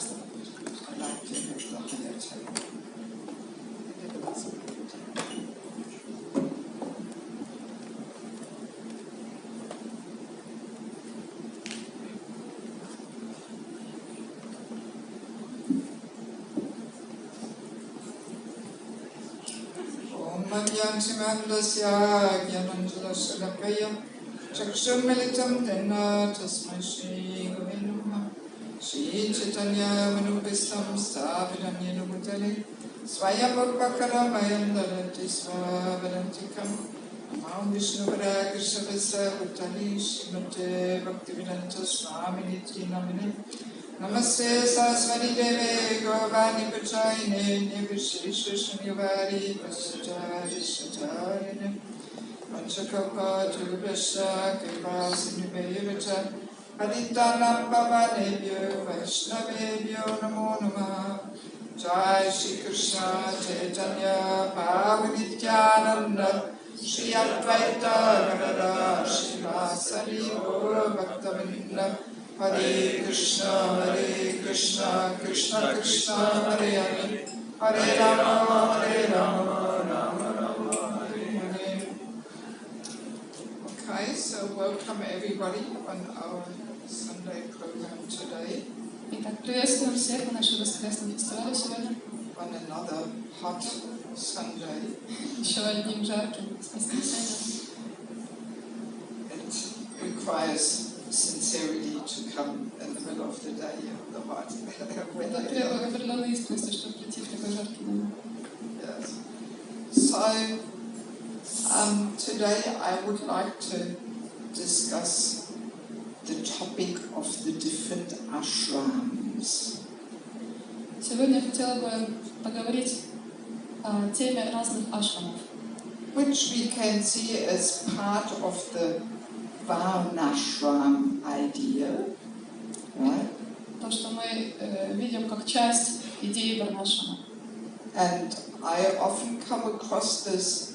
часто. Chakshumilitam Tenna Tasmai Shri Govinduha Shri Chaitanya Manubhistam Sthavidam Yenubutali Swayambhakara Mayandalati Swavadantikam Namam Vishnuvara Krishavasa Uttali Shrimate Bhaktivedanta Swaminiti Namine Namaste Saraswati Deve Govani Pachayine Nivishesha Shunyavari Vasajari Shatarine Panchakapa Jugabhasha Kripa Sinubevacha Aditanam Bhavanebhyo Vaishnavebhyo Namo Namah Jai Shri Krishna Chaitanya Bhavanityananda Shri Advaita Gadadhara Srivasadi Gaura Bhaktavinda Hare Krishna Krishna Krishna Hare Hare Hare Rama Rama Rama Hare. Okay, so welcome everybody on our Sunday program today. Итак, приветствуем всех на нашей воскресной фестивале сегодня. On another hot Sunday. Еще одним жарким воскресеньем. It requires sincerity to come in the middle of the day of the hot weather. Это требует определенной искренности, чтобы прийти в такой жаркий день. Yes. So today I would like to discuss the topic of the different ashrams. Сегодня я хотела бы поговорить о теме разных ашрамов. Which we can see as part of the Varnashram idea, right? То, что мы видим как часть идеи Варнашрама. And I often come across this,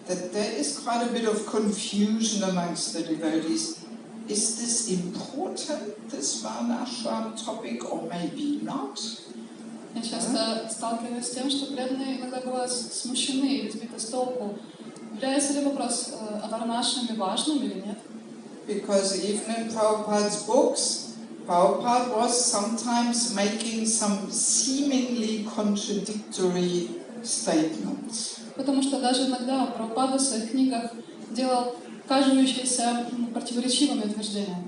that there is quite a bit of confusion amongst the devotees. Is this important, this Varnashram topic, or maybe not? Я часто сталкиваюсь с тем, что преданные иногда бывают смущены или сбиты с толку. Является ли вопрос о Варнашраме важным или нет? Because even in Prabhupada's books, Prabhupada was sometimes making some seemingly contradictory statements. Потому что даже иногда Прабхупада в своих книгах делал кажущиеся противоречивыми утверждения.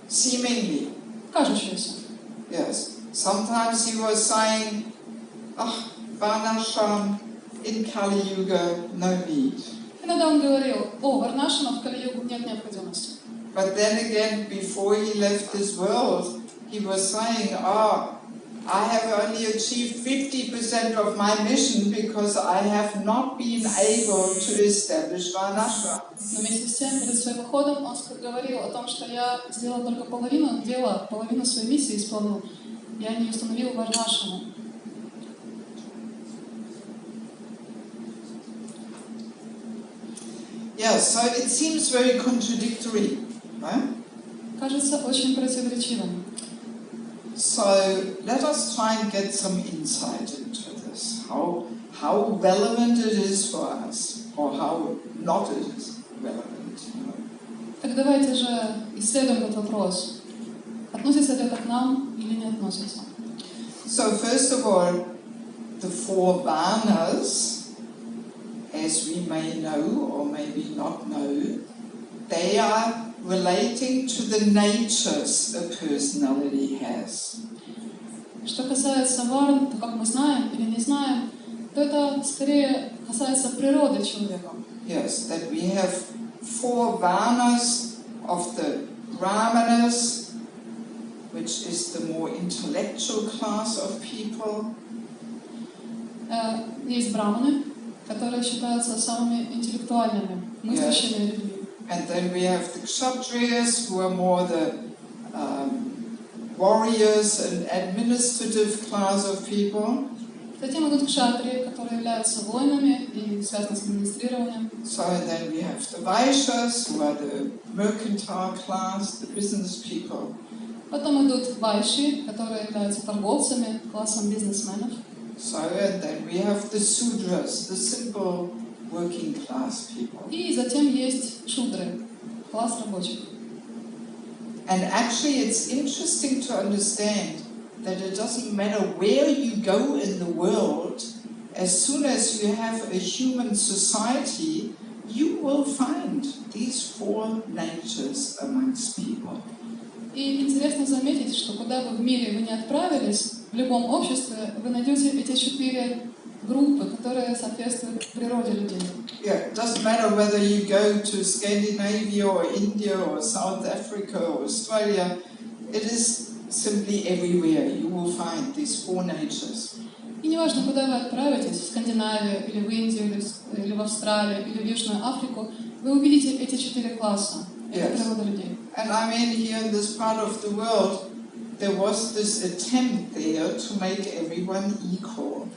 Seemingly. Кажущиеся. Yes. Sometimes he was saying, Varnashram in Kali Yuga, no need. Иногда он говорил, Варнашрама в Кали-югу нет необходимости. But then again, before he left this world, he was saying, I have only achieved 50% of my mission because I have not been able to establish Varnashram. Но вместе с тем, перед своим уходом, он говорил о том, что я сделал только половину дела, половину своей миссии исполнил. Я не установил Варнашраму. Yeah, so it seems very contradictory, right? Кажется очень противоречивым. So let us try and get some insight into this. How relevant it is for us, or how not it is relevant. Так давайте же исследуем этот вопрос. Относится ли это к нам или не относится? So first of all, the four Varnas, as we may know or maybe not know, they are relating to the natures a personality has. Что касается варн, то как мы знаем или не знаем, то это скорее касается природы человека. Yes, that we have four Varnas of the Brahmanas, which is the more intellectual class of people. Есть браманы, которые считаются самыми интеллектуальными, мыслящими людьми. And then we have the Kshatriyas, who are more the warriors and administrative class of people. Затем идут кшатрии, которые являются воинами и связаны с администрированием. So then we have the Vaishyas, who are the mercantile class, the business people. Потом идут вайши, которые являются торговцами, классом бизнесменов. So, and then we have the sudras, the simple working class people. И затем есть шудры, класс рабочих. And actually it's interesting to understand that it doesn't matter where you go in the world, as soon as you have a human society, you will find these four natures amongst people. И интересно заметить, что куда бы в мире вы ни отправились, в любом обществе вы найдете эти 4 группы, которые соответствуют природе людей. Yeah, it doesn't matter whether you go to Scandinavia or India or South Africa or Australia, it is simply everywhere you will find these four natures. И неважно, куда вы отправитесь, в Скандинавию, или в Индию, или в Австралию, или в Южную Африку, вы увидите эти 4 класса. Это природа людей. And I mean, here in this part of the world, there was this attempt there to make everyone equal.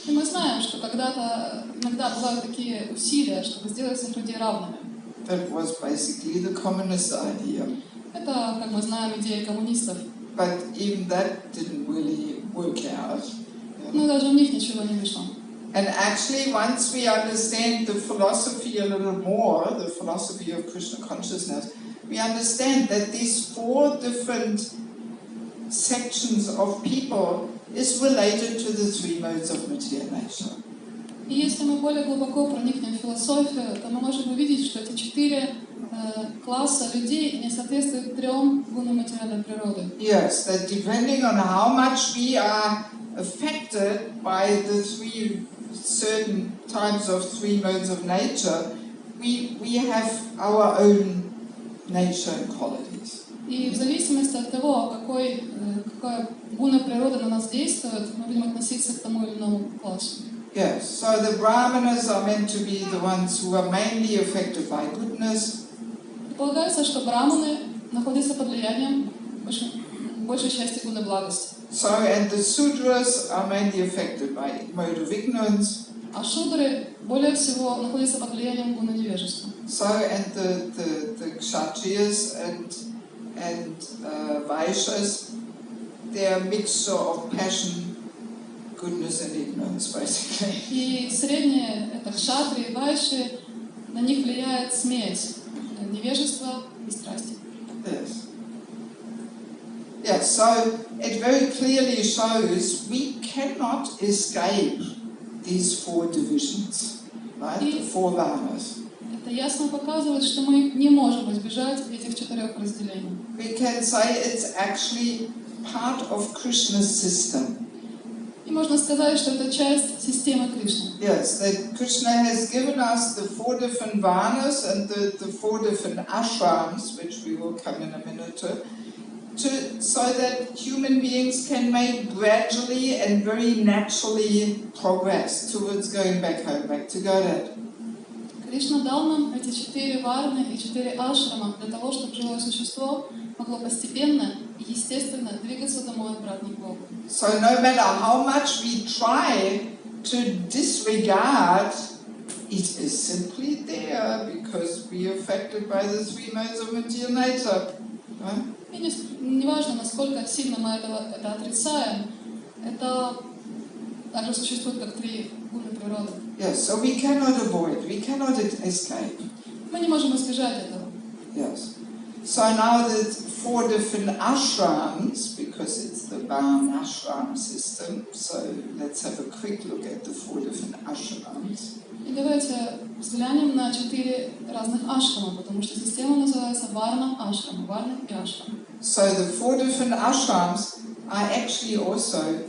И мы знаем, что когда-то иногда бывают такие усилия, чтобы сделать всех людей равными. That was basically the communist idea. Это, как мы знаем, идея коммунистов. But even that didn't really work out. Но даже у них ничего не вышло. And actually, once we understand the philosophy a little more, the philosophy of Krishna consciousness, we understand that these four different sections of people is related to the three modes of material nature. И если мы более глубоко проникнем в философию, то мы можем увидеть, что эти 4 класса людей не соответствуют 3 гунам материальной природы. Yes, that depending on how much we are affected by the 3 certain types of 3 modes of nature, we have our own nature and qualities. И в зависимости от того, какая гуна природы на нас действует, мы будем относиться к тому или иному классу. Yes, so the Brahmanas are meant to be the ones who are mainly affected by goodness. Полагается, что браманы находятся под влиянием большей части гуны благости. So, and the Sudras are mainly affected by mode of ignorance. А шудры более всего находятся под влиянием гуны невежества. So, and the Kshatriyas and Vaishyas, they are a mixture of passion, goodness and ignorance, basically. И средние, это кшатри и вайши, на них влияет смесь невежества и страсти. Yes. Yes, so it very clearly shows we cannot escape these 4 divisions, right? The 4 varnas. Это ясно показывает, что мы не можем избежать этих 4 разделений. We can say it's actually part of Krishna's system. И можно сказать, что это часть системы Кришны. Yes, that Krishna has given us the 4 different varnas and the 4 different ashrams, which we will come in a minute to, so that human beings can make gradually and very naturally progress towards going back home, back to Godhead. Кришна дал нам эти 4 варны и 4 ашрама для того, чтобы живое существо могло постепенно и естественно двигаться домой обратно к Богу. So no matter how much we try to disregard, it is simply there because we are affected by the 3 modes of material nature. Right? И не важно, насколько сильно мы это отрицаем, это также существует как 3 гуны природы. Yes, so we cannot avoid, we cannot escape. Мы не можем избежать этого. Yes. So now the 4 different ashrams, because it's the Varna ashram system, so let's have a quick look at the 4 different ashrams. И давайте взглянем на 4 разных ашрама, потому что система называется Варна Ашрама, Варна и Ашрама. So the 4 different ashrams are actually also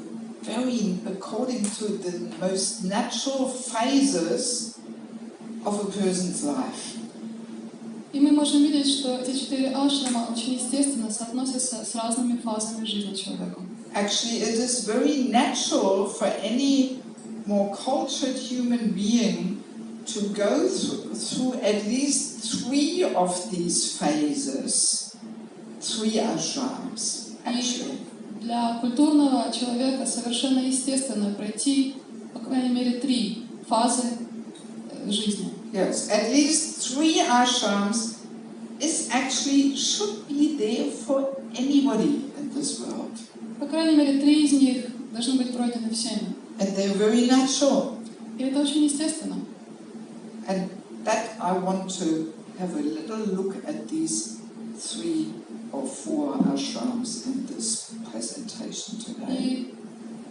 very according to the most natural phases of a person's life. И мы можем видеть, что эти 4 ашрама очень естественно соотносятся с разными фазами жизни человека. Actually, it is very natural for any more cultured human being to go through at least 3 of these phases, 3 ashrams, actually. И для культурного человека совершенно естественно пройти, по крайней мере, 3 фазы жизни. Yes, at least 3 ashrams is actually should be there for anybody this world. По крайней мере, 3 из них должны быть пройдены всеми. And they're very natural. И это очень естественно. And that I want to have a little look at these 3 or 4 ashrams in this presentation today. И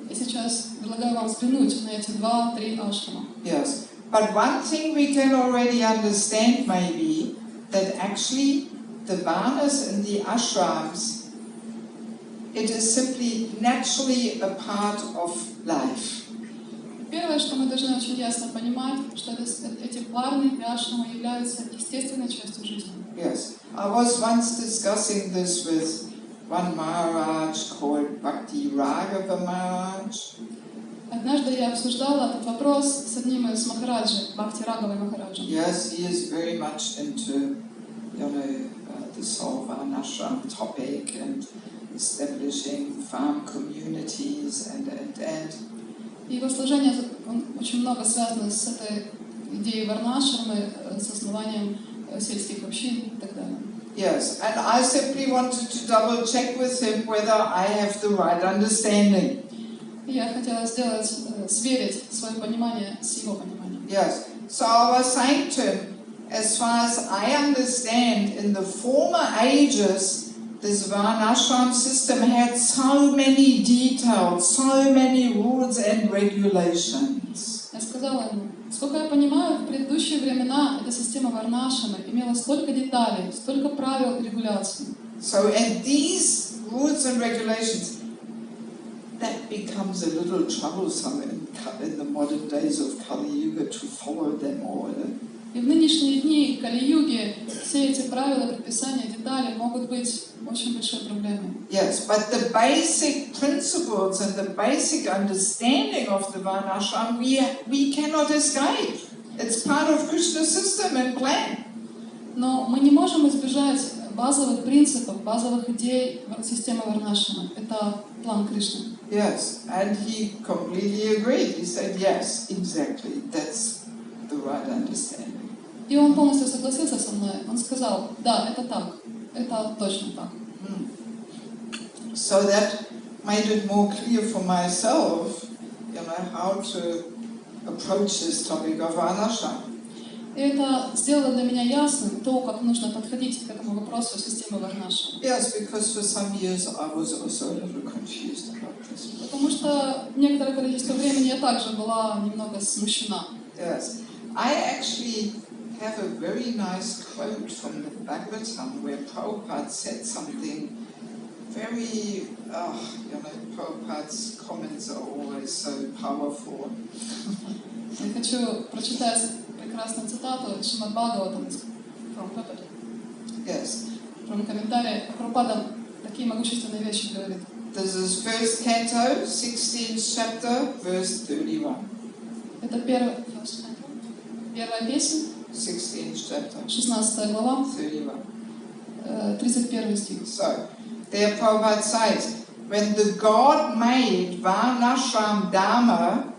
я сейчас предлагаю вам взглянуть на эти 2-3 ашрама. Yes, but one thing we can already understand maybe, that actually the varnas and the ashrams, it is simply naturally a part of life. Первое, что мы должны очень ясно понимать, что эти парни и ашрамы являются естественной частью жизни. Yes, I was once discussing this with one Maharaj called Bhakti Raghava Maharaj. Однажды я обсуждала этот вопрос с одним из махараджи, Бхакти Рагавой Махараджем. Yes, he is very much into, this whole Varnashram topic and establishing farm communities and. Его служение очень много связано с этой идеей варнашрамы, с основанием сельских общин и так далее. Yes, and I simply wanted to double check with him whether I have the right understanding. Я хотела сверить свое понимание с его пониманием. Yes, so I was saying to him, as far as I understand, in the former ages, this Varnashram system had so many details, so many rules and regulations. Я сказала ему, сколько я понимаю, в предыдущие времена эта система варнашрамы имела столько деталей, столько правил и регуляций. So, and these rules and regulations, that becomes a little troublesome in the modern days of Kali Yuga to follow them all. И в нынешние дни Кали-юги все эти правила, предписания, детали могут быть очень большой проблемой. Yes, but the basic principles and the basic understanding of the Varnashram, we cannot escape. It's part of Krishna's system and plan. Но мы не можем избежать базовых принципов, базовых идей системы варнашрамы. Это план Кришны. Yes, and he completely agreed. He said, yes, exactly, that's the right understanding. И он полностью согласился со мной. Он сказал, да, это так, это точно так. So that made it more clear for myself, how to approach this topic of Varnashram. И это сделало для меня ясным то, как нужно подходить к этому вопросу системы варнашрамы. Yes, because for some years I was also a little confused about this. Потому что некоторое количество времени я также была немного смущена. Yes, I actually have a very nice quote from the Bhagavatam where Prabhupada said something very, Prabhupada's comments are always so powerful. Я хочу прочитать прекрасную цитату из Шримад Бхагаватам из Прабхупады. Yes. From комментарий Прабхупада такие могущественные вещи говорит. This is first canto, 16th chapter, verse 31. Это первая песня, 16th chapter, 16 глава, 31 стих. So, there Prabhupada says, when the God made Varnashram Dharma,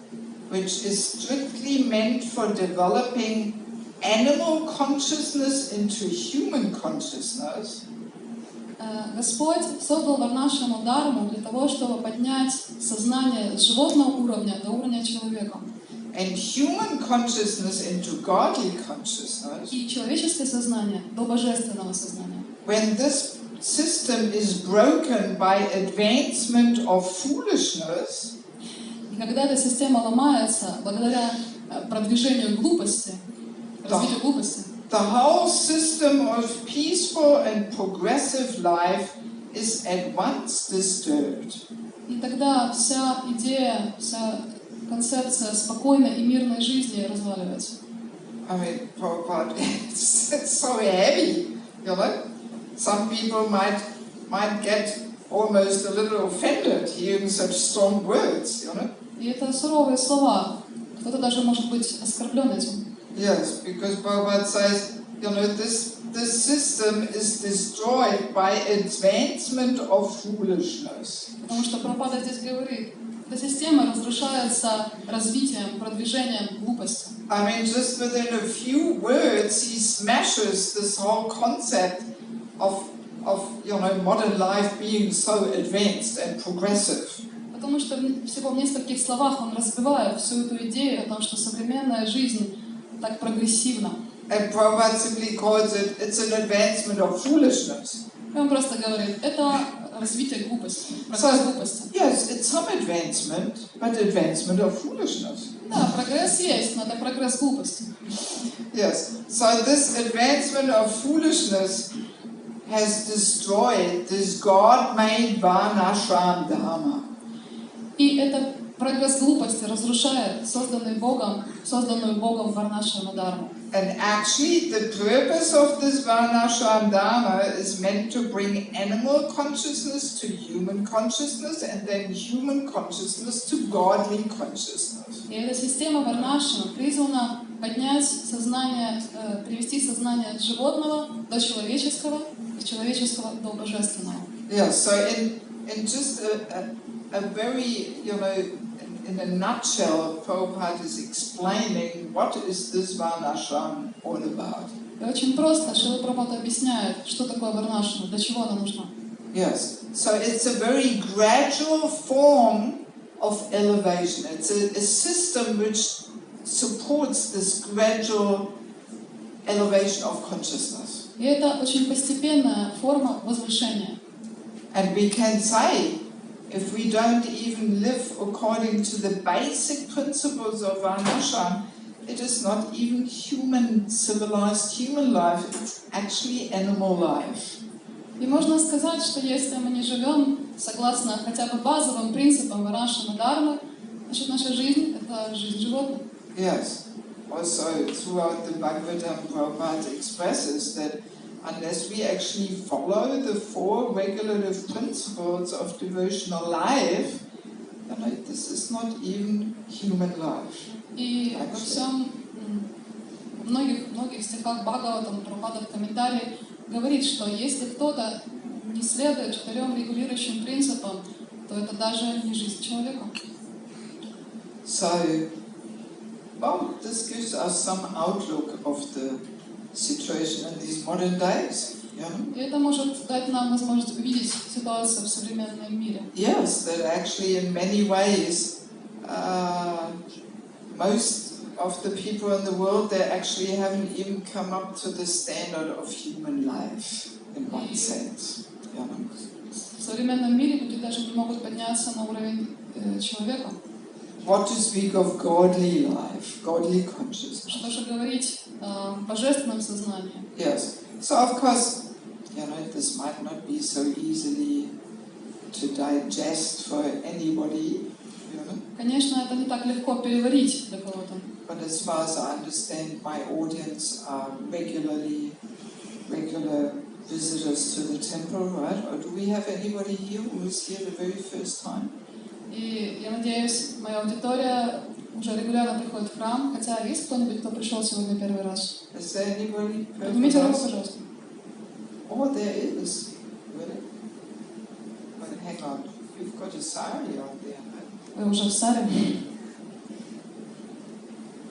which is strictly meant for developing animal consciousness into human consciousness, Господь создал варнашраму дharmu для того, чтобы поднять сознание с животного уровня до уровня человека. and human consciousness into godly consciousness, И человеческое сознание до божественного сознания. when this system is broken by advancement of foolishness, И когда эта система ломается благодаря продвижению глупости, развитию глупости, the whole system of peaceful and progressive life is at once disturbed. и тогда вся идея, вся концепция спокойной и мирной жизни разваливается. I mean, Prabhupada, it's so heavy, Some people might get almost a little offended hearing such strong words, И это суровые слова. Кто-то даже может быть оскорблен этим. Yes, because Prabhupada says, this system is destroyed by advancement of foolishness. Потому что Прабхупада здесь говорит, эта система разрушается развитием, продвижением глупости. I mean, just within a few words, he smashes this whole concept of modern life being so advanced and progressive. Потому что всего в нескольких словах он разбивает всю эту идею о том, что современная жизнь так прогрессивна. And Prabhupada simply calls it's an advancement of foolishness. И он просто говорит, это развитие глупости, прогресс глупости. Yes, it's some advancement, but advancement of foolishness. Да, прогресс есть, но это прогресс глупости. Yes, so this advancement of foolishness has destroyed this God-made Varnashram Dharma. И этот прогресс глупости разрушает созданную Богом Варнашрама Дharmu. And actually, the purpose of this Varnashram Dharma is meant to bring animal consciousness to human consciousness, and then human consciousness to godly consciousness. И эта система Варнашрама призвана поднять сознание, привести сознание от животного до человеческого, и человеческого до божественного. Yeah, so in just a very, in a nutshell, Prabhupada is explaining what is this Varnashram all about. И очень просто Шрила Прабхупада объясняет, что такое Варнашрама, для чего она нужна. Yes, so it's a very gradual form of elevation. It's a system which supports this gradual elevation of consciousness. И это очень постепенная форма возвышения. And we can say, if we don't even live according to the basic principles of Varnashram, it is not even civilized human life, it's actually animal life. И можно сказать, что если мы не живем согласно хотя бы базовым принципам Варнашрама Дharмы, значит наша жизнь — это жизнь животных. Yes. Also, throughout the Bhagavatam, Prabhupada expresses that unless we actually follow the four regulative principles of devotional life, this is not even human life. И во всем, в многих стихах Бхагаватам, Прабхупада в комментарии говорит, что если кто-то не следует 4 регулирующим принципам, то это даже не жизнь человека. So, well, this gives us some outlook of the situation in these modern days. И это может дать нам возможность увидеть ситуацию в современном мире. Yes, that actually in many ways, most of the people in the world, they actually haven't even come up to the standard of human life, in one sense. В современном мире люди даже не могут подняться на уровень человека. What to speak of godly life, godly consciousness? Что же говорить о божественном сознании? Yes. So of course, this might not be so easily to digest for anybody. Конечно, это не так легко переварить для кого-то. But as far as I understand, my audience are regular visitors to the temple, right? Or do we have anybody here who is here the very first time? И я надеюсь, моя аудитория уже регулярно приходит в храм, хотя есть кто-нибудь, кто пришел сегодня первый раз? Is there anybody? Поднимите руку, пожалуйста. Oh, there is. Really? Well, hang on. You've got a sari on there. Вы уже в саре.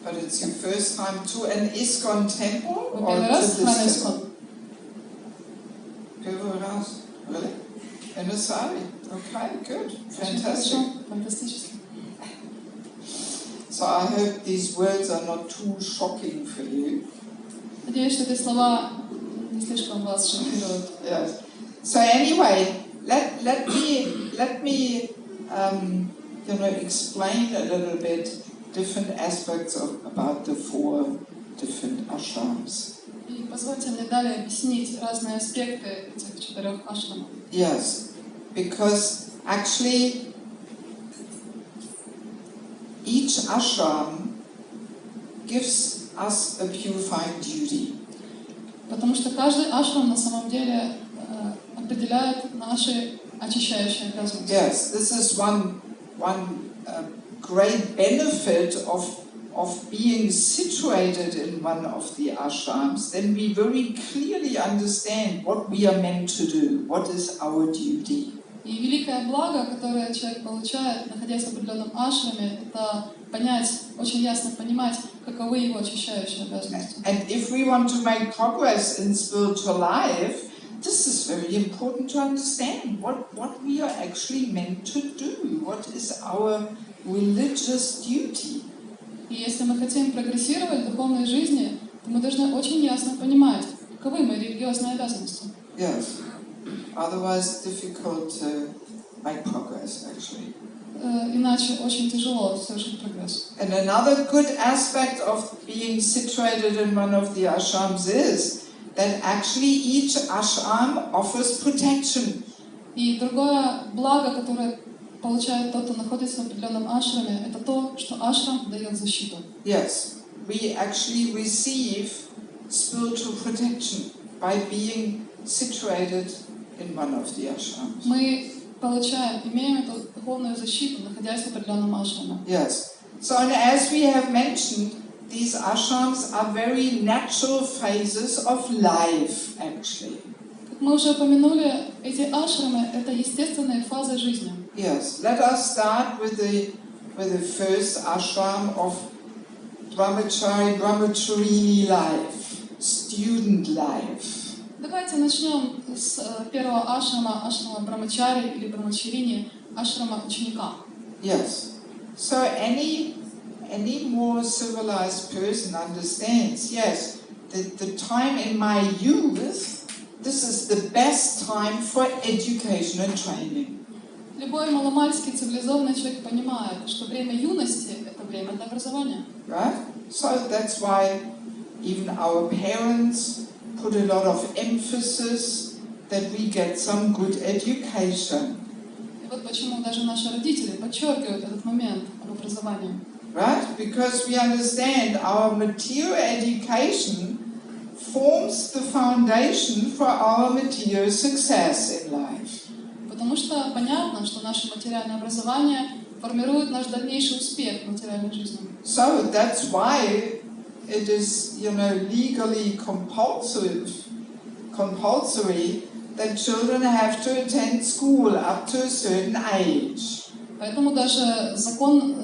But it's your first time to an ИСККОН temple? Вы первый раз в храме ИСККОН? Первый раз. Really? In a sari. Okay, good. Fantastic. Фантастически. So I hope these words are not too shocking for you. Надеюсь, что эти слова не слишком вас шокируют. Yes. So anyway, let me explain a little bit different aspects about the four different ashrams. И позвольте мне далее объяснить разные аспекты этих 4 ашрамов. Yes, because actually each ashram gives us a purifying duty. Потому что каждый ашрам на самом деле определяет наши очищающие обязанности. Yes, this is one great benefit of being situated in one of the ashrams. Then we very clearly understand what we are meant to do, what is our duty. И великое благо, которое человек получает, находясь в определенном ашраме, это очень ясно понимать, каковы его очищающие обязанности. And if we want to make progress in spiritual life, this is very important to understand what we are actually meant to do, what is our religious duty. И если мы хотим прогрессировать в духовной жизни, то мы должны очень ясно понимать, каковы мои религиозные обязанности. Yes. Otherwise, difficult to make progress, actually. Иначе очень тяжело совершить прогресс. And another good aspect of being situated in one of the ashrams is that actually each ashram offers protection. И другое благо, которое получает тот, кто находится в определенном ашраме, это то, что ашрам дает защиту. Yes, we actually receive spiritual protection by being situated in one of the ashrams. Мы имеем эту духовную защиту, находясь в определенном ашраме. Yes. So, and as we have mentioned, these ashrams are very natural phases of life, actually. Как мы уже упомянули, эти ашрамы — это естественные фазы жизни. Yes. Let us start with the first ashram of brahmacharini life, student life. Давайте начнем с первого ашрама брамачари или брамачарини, ашрама ученика. Yes. So any more civilized person understands, yes, the time in my youth, this is the best time for education and training. Любой маломальски цивилизованный человек понимает, что время юности — это время для образования. Right? So that's why even our parents put a lot of emphasis that we get some good education. И вот почему даже наши родители подчеркивают этот момент об образовании. Right? Because we understand our material education forms the foundation for our material success in life. Потому что понятно, что наше материальное образование формирует наш дальнейший успех в материальной жизни. So that's why it is, legally compulsory that children have to attend school up to a certain age. Поэтому даже закон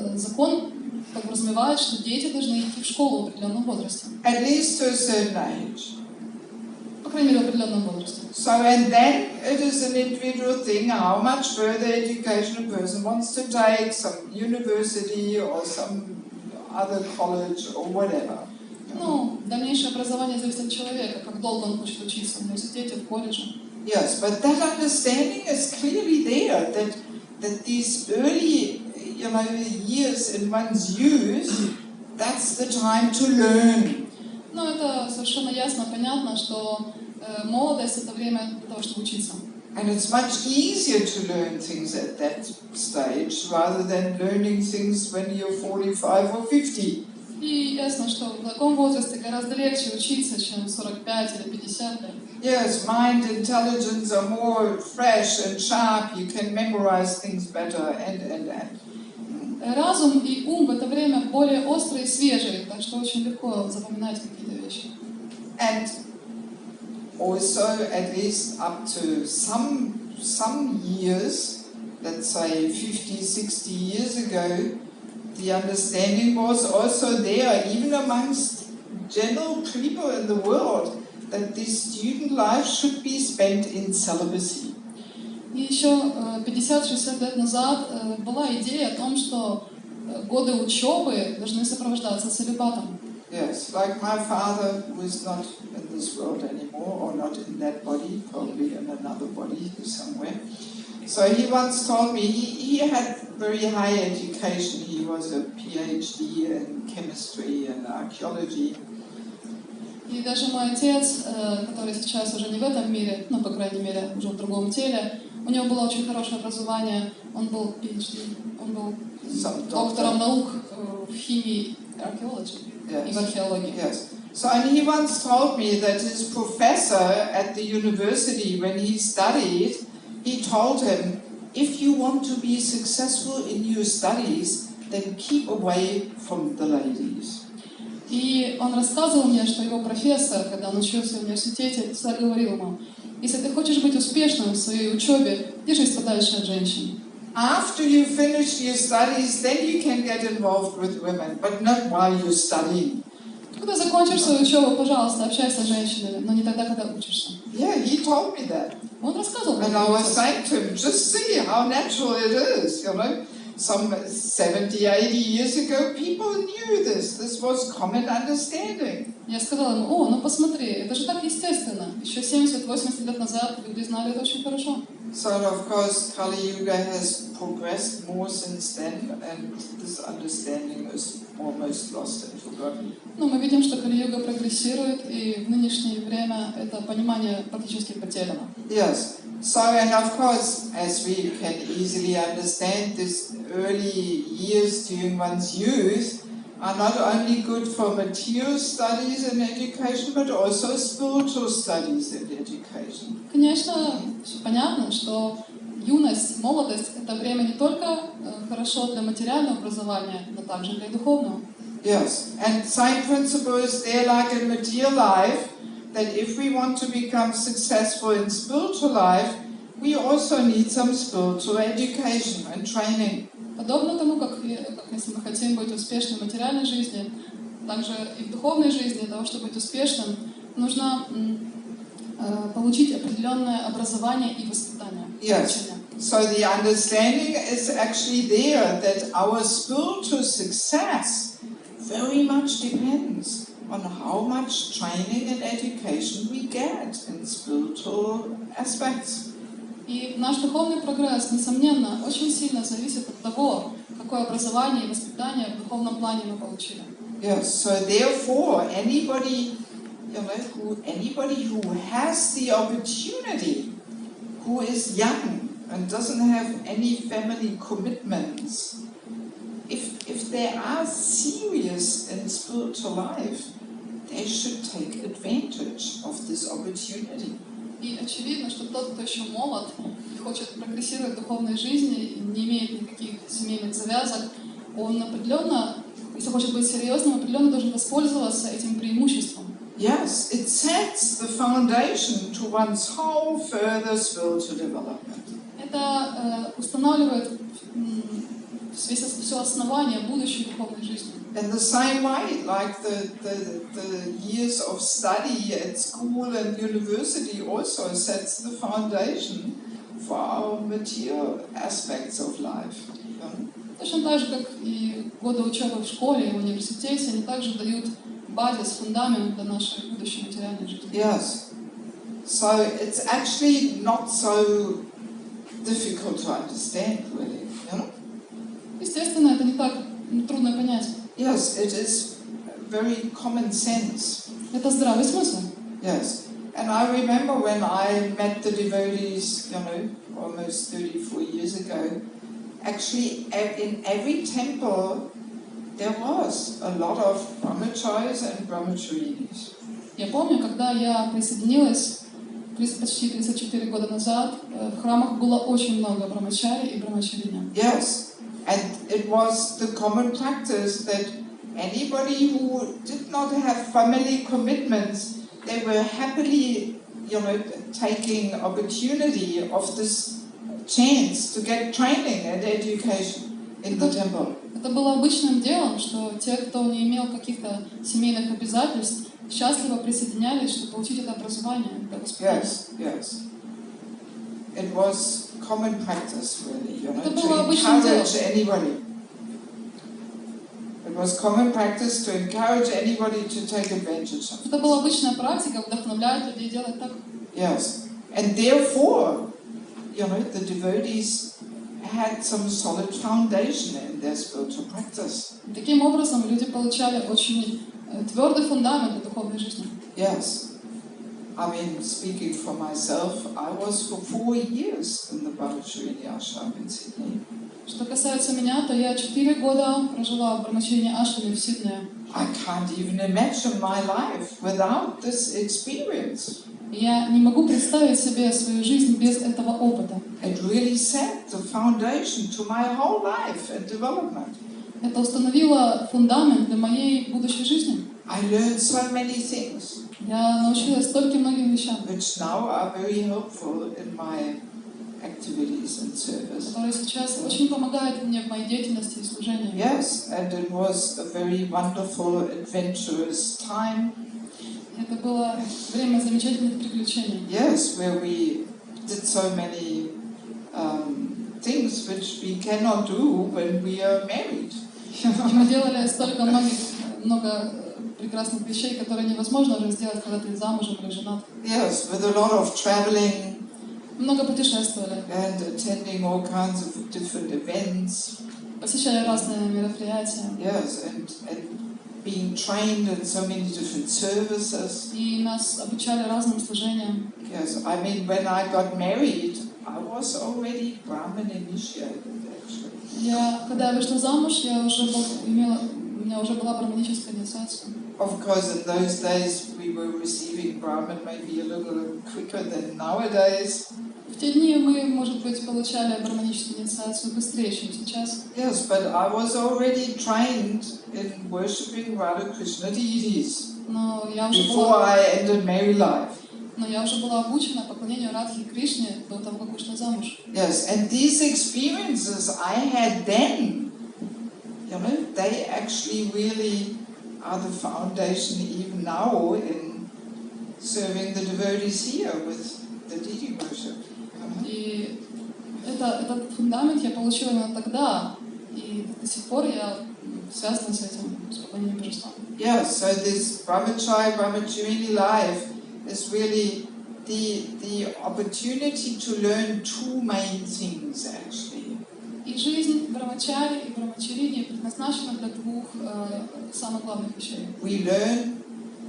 подразумевает, что дети должны идти в школу в определенном возрасте. At least to a certain age. По крайней мере, в определенном возрасте. So, and then it is an individual thing how much further education a person wants to take, some university or some other college or whatever. Ну, дальнейшее образование зависит от человека, как долго он хочет учиться в университете, в колледже. Yes, but that understanding is clearly there, that these early, years in one's youth, that's the time to learn. Ну, это совершенно ясно, понятно, что молодость — это время для того, чтобы учиться. And it's much easier to learn things at that stage rather than learning things when you're 45 or 50. И ясно, что в таком возрасте гораздо легче учиться, чем в 45 или 50 лет. Yes, mind, intelligence are more fresh and sharp. You can memorize things better and. Разум и ум в это время более острые и свежие, так что очень легко запоминать какие-то вещи. And also, at least up to some years, let's say 50, 60 years ago, the understanding was also there, even amongst general people in the world, that this student life should be spent in celibacy. И еще 50-60 лет назад была идея о том, что годы учебы должны сопровождаться целибатом. Yes, like my father, who is not in this world anymore, or not in that body, probably in another body somewhere. So he once told me, he had very high education. He was a PhD in chemistry and archaeology. И даже мой отец, который сейчас уже не в этом мире, ну, по крайней мере, уже в другом теле, у него было очень хорошее образование, он был PhD, он был доктором наук в химии и археологии. Yes. So, and he once told me that his professor at the university, when he studied, he told him, if you want to be successful in your studies, then keep away from the ladies. И он рассказывал мне, что его профессор, когда он учился в университете, говорил ему: если ты хочешь быть успешным в своей учебе, держись подальше от женщин. After you finish your studies, then you can get involved with women, but not while you're studying. Когда закончишь свою учебу, пожалуйста, общайся с женщинами, но не тогда, когда учишься. Yeah, he told me that. Он рассказывал мне. And I was saying to him, just see how natural it is, you know. Some 70, 80 years ago, people knew this. This was common understanding. Я сказала ему, ну посмотри, это же так естественно. Еще 70-80 лет назад люди знали это очень хорошо. So, of course, Kali Yuga has progressed more since then, and this understanding is almost lost and forgotten. Но мы видим, что Кали-юга прогрессирует, и в нынешнее время это понимание практически потеряно. Yes. So, and of course, as we can easily understand, this early years during one's youth are not only good for material studies and education, but also spiritual studies and education. Конечно, понятно, что юность, молодость – это время не только хорошо для материального образования, но также для духовного. Yes, and same principle is there like in material life, that if we want to become successful in spiritual life, we also need some spiritual education and training. Подобно тому, как если мы хотим быть успешными в материальной жизни, также и в духовной жизни, для того, чтобы быть успешным, нужно получить определенное образование и воспитание. Yes. So the understanding is actually there that our spiritual success very much depends on how much training and education we get in spiritual aspects. И наш духовный прогресс, несомненно, очень сильно зависит от того, какое образование и воспитание в духовном плане мы получили. Yes, so therefore, anybody who has the opportunity, who is young and doesn't have any family commitments, if they are serious in spiritual life, they should take advantage of this opportunity. И очевидно, что тот, кто еще молод и хочет прогрессировать в духовной жизни, и не имеет никаких семейных завязок, он определенно, если хочет быть серьезным, определенно должен воспользоваться этим преимуществом. Yes, it sets the foundation to one's whole further spiritual development. Это устанавливает все основание будущей духовной жизни. In the same way, like the years of study at school and university also sets the foundation for our material aspects of life. Точно так же, как и годы учебы в школе и в университете, они также дают базис, фундамент для нашей будущей материальной жизни. Yes. So it's actually not so difficult to understand, really. You know? Естественно, это не так трудно понять. Yes, it is very common sense. Это здравый смысл. Yes. And I remember when I met the devotees, almost 34 years ago, actually in every temple there was a lot of brahmacharis and brahmacharinis. Я помню, когда я присоединилась почти 34 года назад, в храмах было очень много брамачари и брамачарини. Yes. And it was the common practice that anybody who did not have family commitments, they were happily, taking opportunity of this chance to get training and education in the temple. Это было обычным делом, что те, кто не имел каких-то семейных обязательств, счастливо присоединялись, чтобы получить это образование, это воспитание. Yes. It was common practice, really, to encourage anybody. It was common practice to encourage anybody to take advantage of it. Это была обычная практика, вдохновлять людей делать так. Yes. And therefore, the devotees had some solid foundation in their spiritual practice. Таким образом, люди получали очень твердый фундамент для духовной жизни. Yes. I mean, speaking for myself, I was for 4 years in the Brahmacharini ashram in Sydney. Что касается меня, то я 4 года прожила в Брамачарине ашраме в Сиднее. I can't even imagine my life without this experience. Я не могу представить себе свою жизнь без этого опыта. It really set the foundation to my whole life and development. Это установило фундамент для моей будущей жизни. I learned so many things. Я научилась стольким многим вещам, which now are very helpful in my activities and service. Который сейчас очень помогает мне в моей деятельности и служении. Yes, and it was a very wonderful, adventurous time. Это было время замечательных приключений. Yes, where we did so many things which we cannot do when we are married. И мы делали столько много прекрасных вещей, которые невозможно уже сделать, когда ты замужем или женат. Yes, with a lot of traveling. Много путешествовали. And attending all kinds of different events. Посещали разные мероприятия. Yes, and being trained in so many different services. И нас обучали разным служениям. Yes, I mean, when I got married, I was already Brahmin initiated, actually. Когда я вышла замуж, у меня уже была браманическая инициация. Of course, in those days we were receiving Brahmin maybe a little quicker than nowadays. В те дни мы, может быть, получали браманическую инициацию быстрее, чем сейчас. Yes, but I was already trained in worshipping Radha Krishna deities before I entered married life. Но я уже была обучена поклонению Радхи и Кришне до того, как вышла замуж. Yes, and these experiences I had then, you know, they actually really are the foundation even now in serving the devotees here with the deity worship. И этот фундамент я получила именно тогда, и до сих пор я связана с этим, с поклонением божествам. Yeah, so this brahmachari life is really the opportunity to learn two main things actually. И жизнь брамачари и брамачарини предназначена для двух самых главных вещей. We learn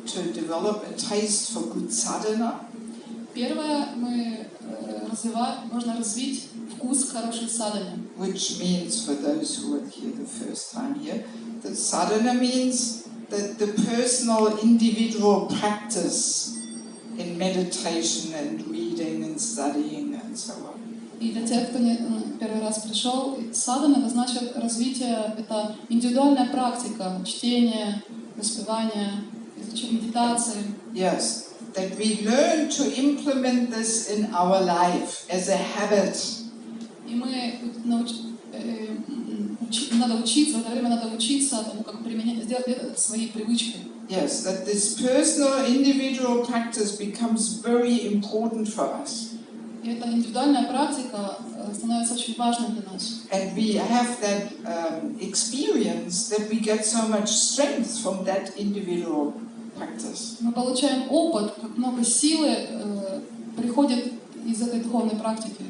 to develop a taste for good sadhana. Первое, можно развить вкус к хорошей садхане. Which means, for those who are here the first time here, that sadhana means that the personal, individual practice in meditation and reading and studying and so on. И для тех, кто первый раз пришел, садхана это значит развитие, это индивидуальная практика, чтение, воспевание, медитации. Yes, that we learn to implement this in our life as a habit. И надо учиться, в это время надо учиться тому, как применять, сделать это своей привычкой. Yes, that this personal, individual practice becomes very important for us. И эта индивидуальная практика становится очень важной для нас. And we have that experience that we get so much strength from that individual practice. Мы получаем опыт, как много силы приходит из этой духовной практики.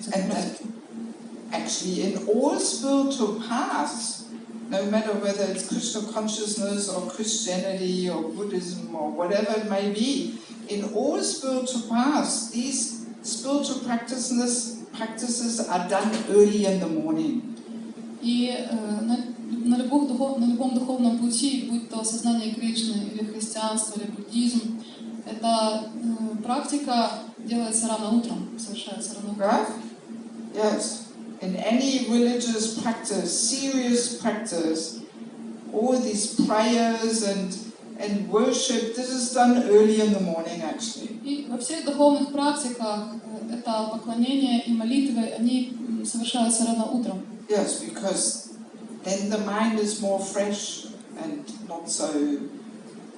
Actually, in all spiritual paths, no matter whether it's Krishna consciousness or Christianity or Buddhism or whatever it may be, in all spiritual paths, these spiritual practices are done early in the morning. И на любом духовном пути, будь то сознание Кришны, или христианство, или буддизм, эта практика делается рано утром, совершается рано утром. Right? Yes. In any religious practice, serious practice, all these prayers and worship, this is done early in the morning actually. И во всех духовных практиках это поклонение и молитвы, они совершаются рано утром. Yes, because then the mind is more fresh and not so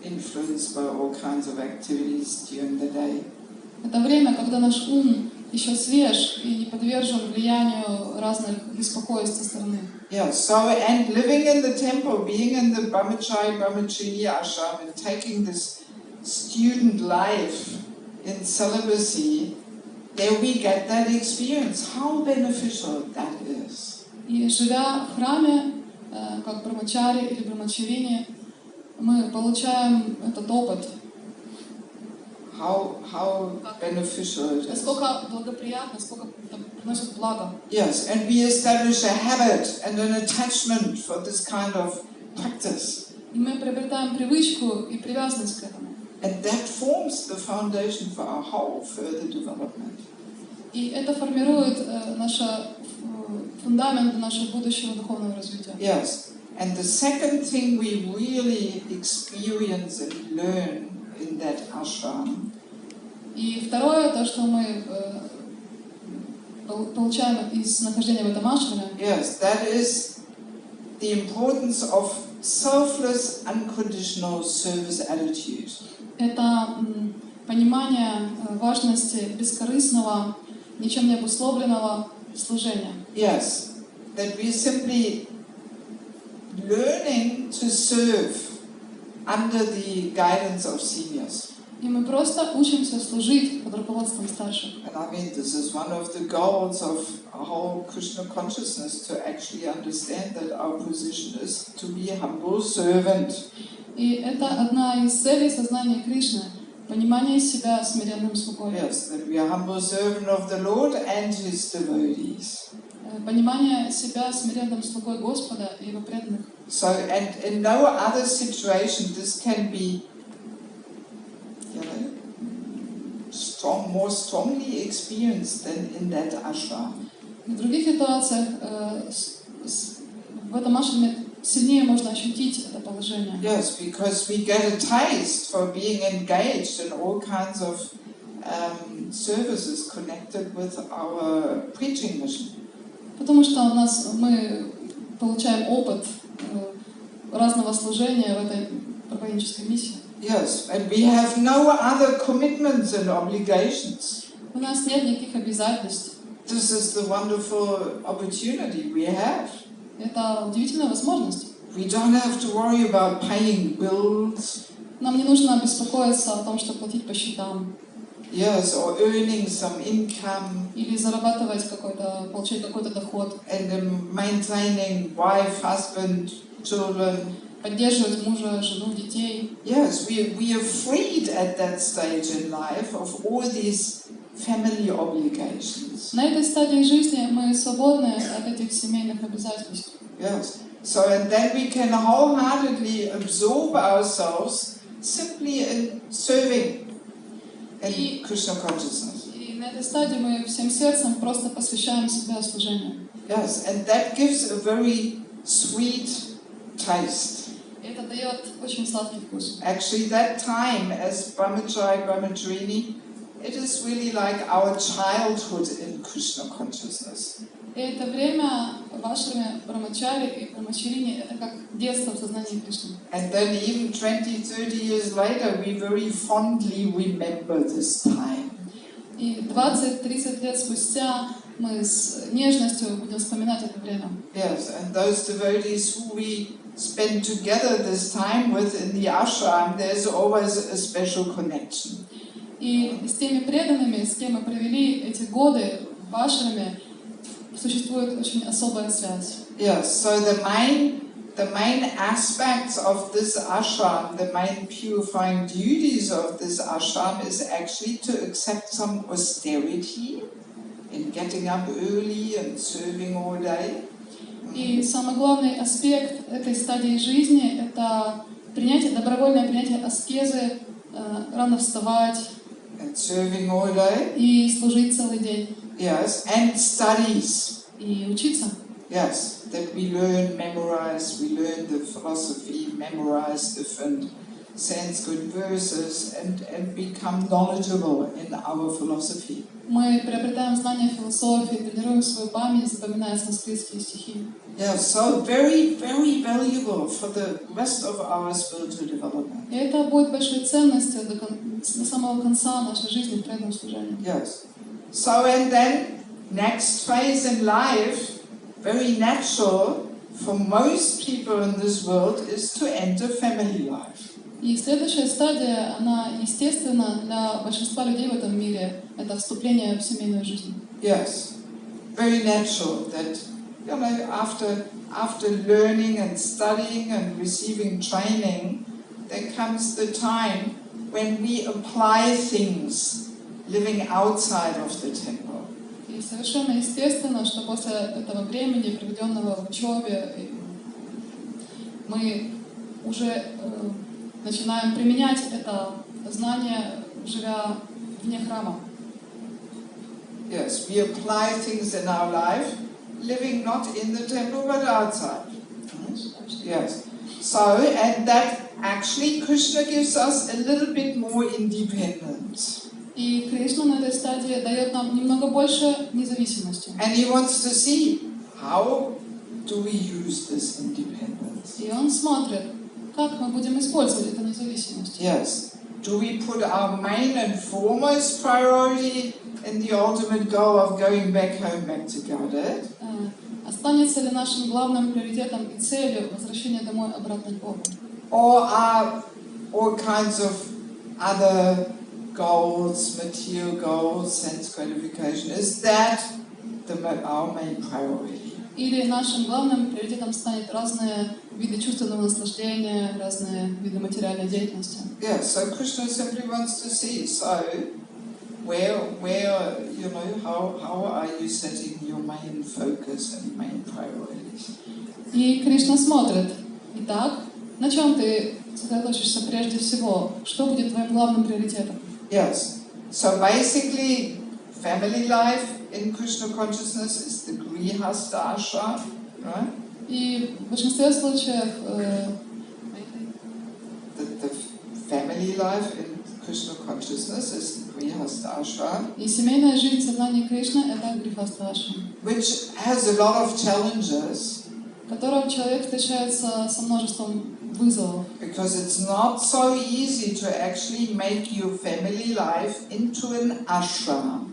influenced by all kinds of activities during the day. Это время, когда наш ум еще свеж и не подвержен влиянию разных беспокойств со стороны. Yeah, so and living in the temple, being in the brahmachari ashram and taking this student life in celibacy, there we get that experience, how beneficial that is. И живя в храме, как брамачари или брамачарини, мы получаем этот опыт. How beneficial it is. Насколько благоприятно, насколько приносит благо. Yes, and we establish a habit and an attachment for this kind of practice. И мы приобретаем привычку и привязанность к этому. And that forms the foundation for our whole further development. И это формирует фундамент нашего будущего духовного развития. Yes, and the second thing we really experience and learn in that ashram. И второе, то, что мы получаем из нахождения в этом ашраме, yes, that is the importance of selfless, unconditional service attitude. это понимание важности бескорыстного, ничем не обусловленного служения. Yes, that we are simply learning to serve under the guidance of seniors. И мы просто учимся служить под руководством старших. And I mean, this is one of the goals of a whole Krishna consciousness, to actually understand that our position is to be a humble servant. И это одна из целей сознания Кришны. Понимание себя смиренным слугой. Yes, that we are humble servant of the Lord and His devotees. Понимание себя смиренным слугой Господа и Его преданных. So, and in no other situation this can be, you know, more strongly experienced than in that ashram. В других ситуациях в этом ашраме сильнее можно ощутить это положение. Yes, because we get a taste for being engaged in all kinds of services connected with our preaching mission. Потому что мы получаем опыт разного служения в этой проповеднической миссии. Yes, and we have no other commitments and obligations. У нас нет никаких обязательств. This is the wonderful opportunity we have. Это удивительная возможность. We don't have to worry about paying bills. Нам не нужно беспокоиться о том, чтобы платить по счетам. Yes, or earning some income. Или зарабатывать получать какой-то доход. And maintaining wife, husband, children. Поддерживать мужа, жену, детей. Yes, we are freed at that stage in life of all these family obligations. На этой стадии жизни мы свободны от этих семейных обязательств. Yes. So and then we can wholeheartedly absorb ourselves simply in serving in Krishna consciousness. И на этой стадии мы всем сердцем просто посвящаем себя служению. Yes, and that gives a very sweet taste. Это дает очень сладкий вкус. Actually, that time as Brahmachari, Brahmacharini, it is really like our childhood in Krishna consciousness. И это время в ашраме Брахмачари и Брахмачарини, это как детство в сознании Кришны. And then even 20-30 years later, we very fondly remember this time. И 20-30 лет спустя мы с нежностью будем вспоминать это время. Yes, and those devotees who we spend together this time with in the ashram, there's always a special connection. И с теми преданными, с кем мы провели эти годы в ашраме, существует очень особая связь. Yes, so the main aspects of this ashram, the main purifying duties of this ashram is actually to accept some austerity in getting up early and serving all day. И самый главный аспект этой стадии жизни – это добровольное принятие аскезы, рано вставать And serving all day. И служить целый день. Yes, and studies. И учиться. Yes, that we learn, memorize, we learn the philosophy, memorize different Sanskrit verses and become knowledgeable in our philosophy. Мы приобретаем знания философии, тренируем свою память, запоминая санскритские стихи. Yeah, so very, very valuable for the rest of our spiritual development. И это будет большой ценностью до самого конца нашей жизни в преданном служении. Yes. So and then next phase in life, very natural for most people in this world, is to enter family life. И следующая стадия, она естественна для большинства людей в этом мире, это вступление в семейную жизнь. Yes, very natural that, you know, after learning and studying and receiving training, there comes the time when we apply things living outside of the temple. И совершенно естественно, что после этого времени, проведенного в учебе, мы уже начинаем применять это знание, живя вне храма. Yes, we apply things in our life, living not in the temple but outside. Yes. So, and that actually Krishna gives us a little bit more independence. И Кришна на этой стадии дает нам немного больше независимости. And he wants to see how do we use this independence. И он смотрит, как мы будем использовать эту независимость. Yes. Do we put our main and foremost priority in the ultimate goal of going back home, back to Godhead? Останется ли нашим главным приоритетом и целью возвращение домой обратно к Богу? Or are all kinds of other goals, material goals, sense gratification, is that our main priority? Или нашим главным приоритетом станет разные виды чувственного наслаждения, разные виды материальной деятельности? Yeah, so Krishna simply wants to see, so where you know, how are you setting your main focus and main priorities? И Кришна смотрит. Итак, на чем ты сосредоточишься прежде всего? Что будет твоим главным приоритетом? Yes. So basically, family life in Krishna consciousness is the Grihastha ashram, right? И в большинстве случаев The family life in Krishna consciousness is the Grihastha ashram, и семейная жизнь в сознании Кришны — это Грихастха ашрам, which has a lot of challenges, в котором человек встречается со множеством вызовов. because it's not so easy to actually make your family life into an ashram.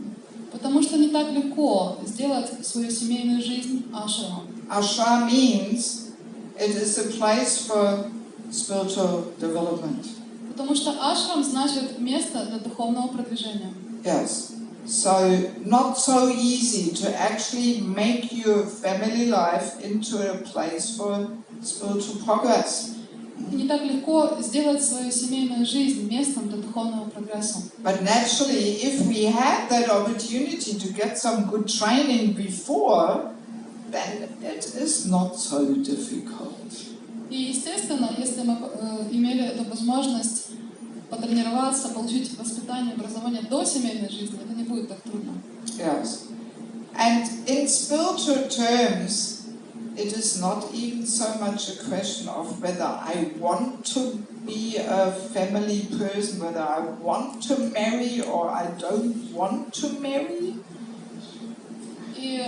Потому что не так легко сделать свою семейную жизнь ашрамом. Ashram means it is a place for spiritual development. Потому что ашрам значит место для духовного продвижения. Yes. So not so easy to actually make your family life into a place for spiritual progress. И не так легко сделать свою семейную жизнь местом для духовного прогресса. But naturally, if we had that opportunity to get some good training before, then it is not so difficult. И естественно, если мы имели эту возможность потренироваться, получить воспитание, образование до семейной жизни, это не будет так трудно. Yes. And in spiritual terms, it is not even so much a question of whether I want to be a family person, whether I want to marry or I don't want to marry. И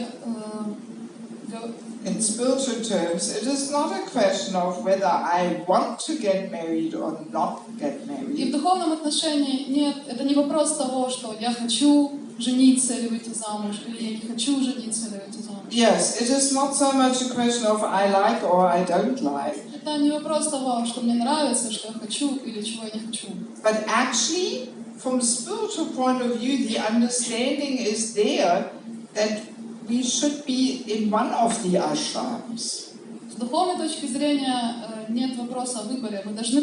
In spiritual terms, it is not a question of whether I want to get married or not get в married. духовном отношении нет, это не вопрос того, что я хочу жениться или выйти замуж, или я не хочу жениться или выйти замуж. Yes, it is not so much a question of I like or I don't like. Это не вопрос того, что мне нравится, что я хочу или чего я не хочу. But actually, from a spiritual point of view, the understanding is there that we should be in one of the ashrams. С духовной точки зрения нет вопроса о выборе. Мы должны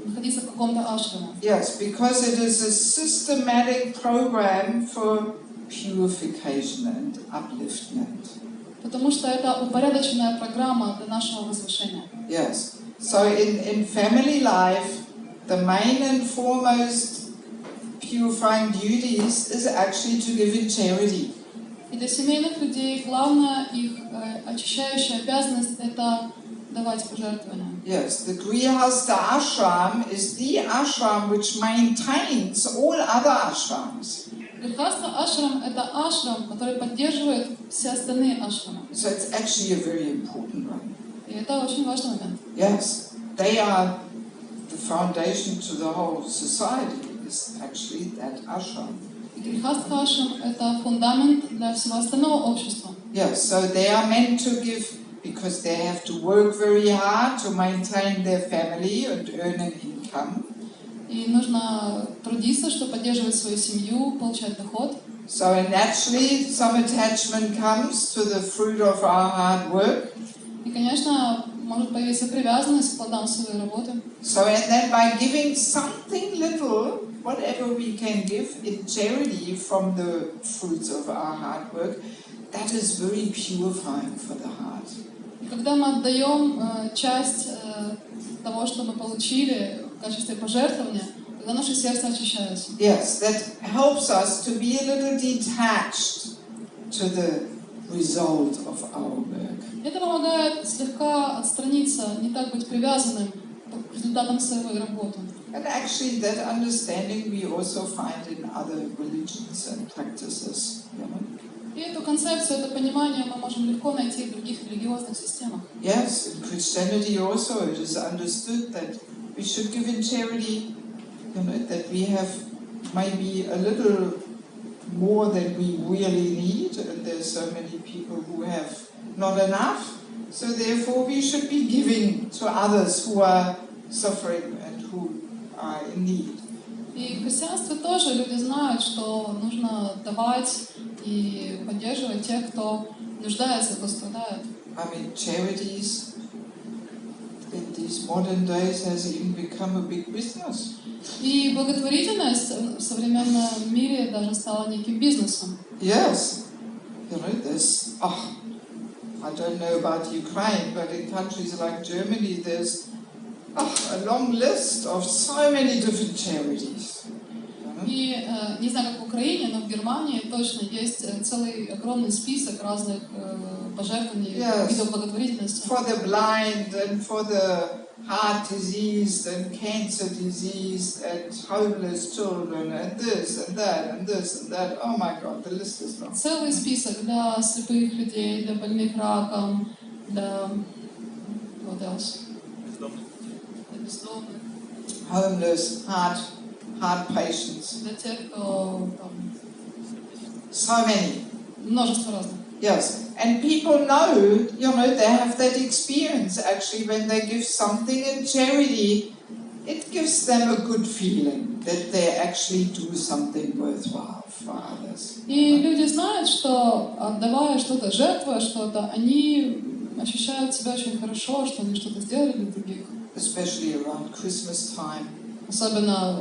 находиться в каком-то ашраме. Yes, because it is a systematic program for purification and upliftment. Потому что это упорядоченная программа для нашего возвышения. Yes. So in family life, the main and foremost purifying duties is actually to give in charity. И для семейных людей главная их очищающая обязанность — это давать пожертвования. Yes, the Grihastha ashram is the ashram which maintains all other ashrams. Грихастха ашрам — это ашрам, который поддерживает все остальные ашрамы. So it's actually a very important one. И это очень важный момент. Yes, they are the foundation to the whole society, is actually that ashram. Грихастха ашрам — это фундамент для всего остального общества. Yes, so they are meant to give, because they have to work very hard to maintain their family and earn an income. И нужно трудиться, чтобы поддерживать свою семью, получать доход. So naturally, some attachment comes to the fruit of our hard work. И, конечно, может появиться привязанность к плодам своей работы. So and then by giving something little, whatever we can give in charity from the fruits of our hard work, that is very purifying for the heart. И когда мы отдаем часть того, что мы получили в качестве пожертвования, тогда наше сердце очищается. Yes, that helps us to be a little detached to the result of our work. Это помогает слегка отстраниться, не так быть привязанным к результатам своей работы. And actually that understanding we also find in other religions and practices. И эту концепцию, это понимание мы можем легко найти в других религиозных системах. Yes, in Christianity also it is understood that we should give in charity, that we have maybe a little more than we really need, and there's so many people who have not enough, so therefore we should be giving to others who are suffering and who are in need. И в христианстве тоже люди знают, что нужно давать и поддерживать тех, кто нуждается, кто страдает. I mean, charities in these modern days has even become a big business. И благотворительность в современном мире даже стала неким бизнесом. Yes, there's, I don't know about Ukraine, but in countries like Germany there's a long list of so many different charities. И не знаю, как в Украине, но в Германии точно есть целый огромный список разных пожертвований, видов благотворительности. For the blind and for the heart disease and cancer disease and homeless children and this and that and this and that. Oh my God, the list is long. Целый список для слепых людей, для больных раком, для what else? Для бездомных. Homeless, heart patients. Для тех, кто там, so many. Множество разных. Yes, and people know, they have that experience actually when they give something in charity, it gives them a good feeling that they actually do something worthwhile for others. И люди знают, что отдавая что-то, жертвуя что-то, они ощущают себя очень хорошо, что они что-то сделали для других. Especially around Christmas time. Особенно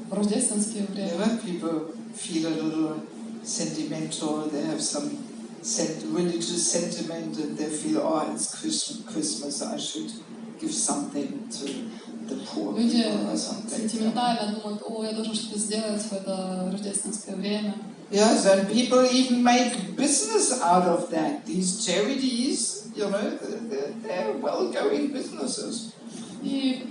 в рождественское время. People feel a little sentimental, they have some religious sentiment and they feel, it's Christmas, I should give something to the poor people or something. Люди сентиментально думают, я должен что-то сделать в это рождественское время. Yes, and people even make business out of that. These charities, they're well-going businesses. И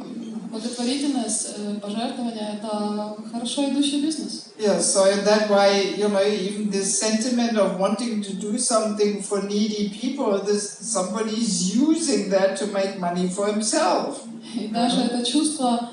благотворительность, пожертвования — это хорошо идущий бизнес. Yes, so in that way, even this sentiment of wanting to do something for needy people, somebody is using that to make money for himself. И даже это чувство,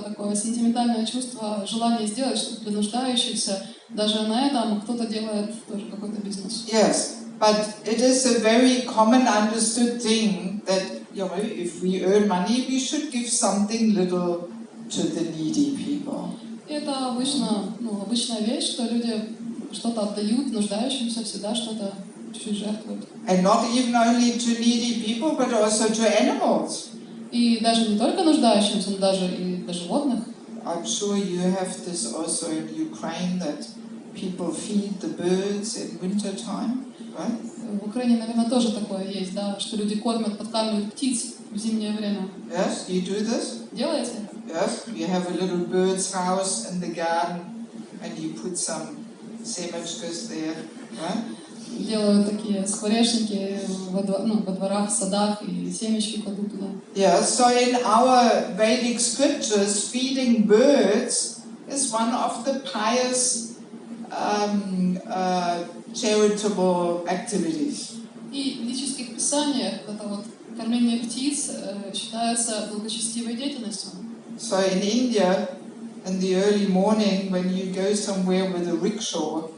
такое сентиментальное чувство, желание сделать что-то для нуждающихся, даже на этом кто-то делает тоже какой-то бизнес. Yes, but it is a very common understood thing that if we earn money, we should give something little to the needy people. Это обычная вещь, что люди что-то отдают нуждающимся, всегда что-то чуть-чуть жертвуют. And not even only to needy people, but also to animals. И даже не только нуждающимся, но даже и для животных. I'm sure you have this also in Ukraine, that people feed the birds in winter time, right? В Украине, наверное, тоже такое есть, да, что люди подкармливают птиц в зимнее время. Yes, you do this? Делаете? Yes, you have a little bird's house in the garden and you put some семечкos there, right? Делают такие скворечники во дворах, в садах и семечки кладут туда. Yeah, so in our Vedic scriptures, feeding birds is one of the pious charitable activities. И в ведических писаниях это кормление птиц считается благочестивой деятельностью. So in India, in the early morning, when you go somewhere with a rickshaw,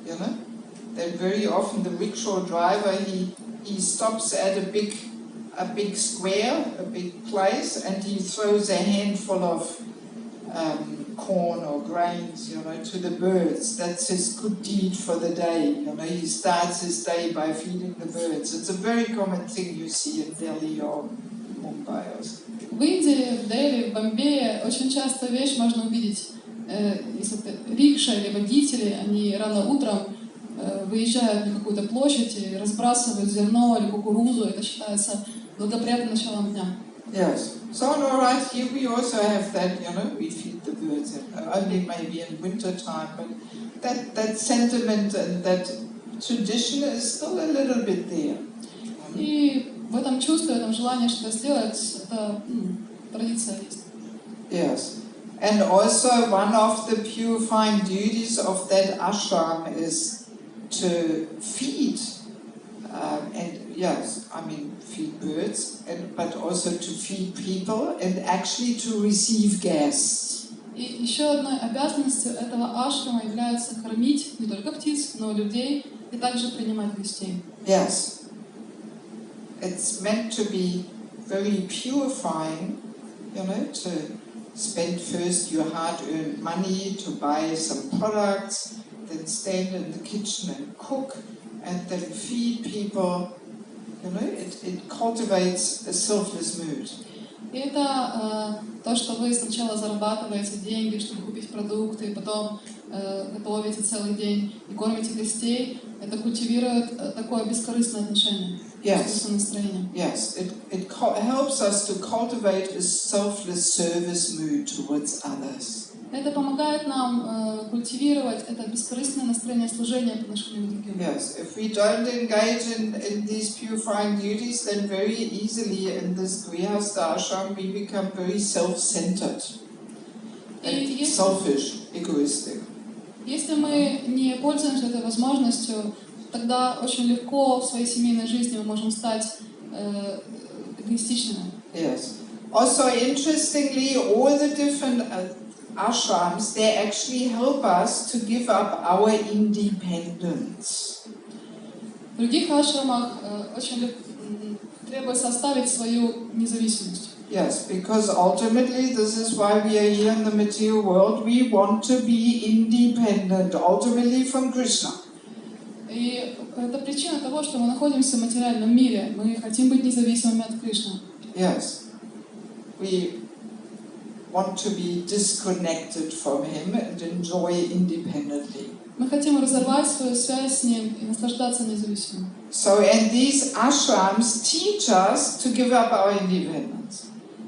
then very often the rickshaw driver he stops at a big square, a big place, and he throws a handful of corn or grains, to the birds. That's his good deed for the day. He starts his day by feeding the birds. It's a very common thing you see in Delhi or Mumbai or something. В Индии, в Дели, в Бомбее очень часто вещь можно увидеть. Если это рикша или водители, они рано утром выезжают на какую-то площадь и разбрасывают зерно или кукурузу. Это считается благоприятным началом дня. Yes. So all right, here we also have that, we feed the birds, only maybe in winter time, but that sentiment and that tradition is still a little bit there. И в этом чувстве, в этом желании что-то сделать, это традиция есть. Yes. And also one of the purifying duties of that ashram is to feed, feed birds, but also to feed people and actually to receive guests. И еще одной обязанностью этого ашрама является кормить не только птиц, но и людей, и также принимать гостей. Yes. It's meant to be very purifying, to spend first your hard-earned money to buy some products, then stand in the kitchen and cook, and then feed people. It cultivates a selfless mood. И это то, что вы сначала зарабатываете деньги, чтобы купить продукты, и потом готовите целый день и кормите гостей, это культивирует такое бескорыстное отношение, бескорыстное настроение. Yes, it helps us to cultivate a selfless service mood towards others. Это помогает нам культивировать это бескорыстное настроение служения по отношению к другим. Yes, if we don't engage in these purifying duties, then very easily in this grihastha ashram we become very self-centered and selfish, egoistic. Если мы не пользуемся этой возможностью, тогда очень легко в своей семейной жизни мы можем стать эгоистичными. Yes. Also, interestingly, all the different ashrams, they actually help us to give up our independence. В других ашрамах очень требуется оставить свою независимость. Yes, because ultimately this is why we are here in the material world. We want to be independent, ultimately from Krishna. И это причина того, что мы находимся в материальном мире. Мы хотим быть независимыми от Кришны. Yes. We want to be disconnected from him and enjoy independently. Мы хотим разорвать свою связь с ним и наслаждаться независимо. So, and these ashrams teach us to give up our independence.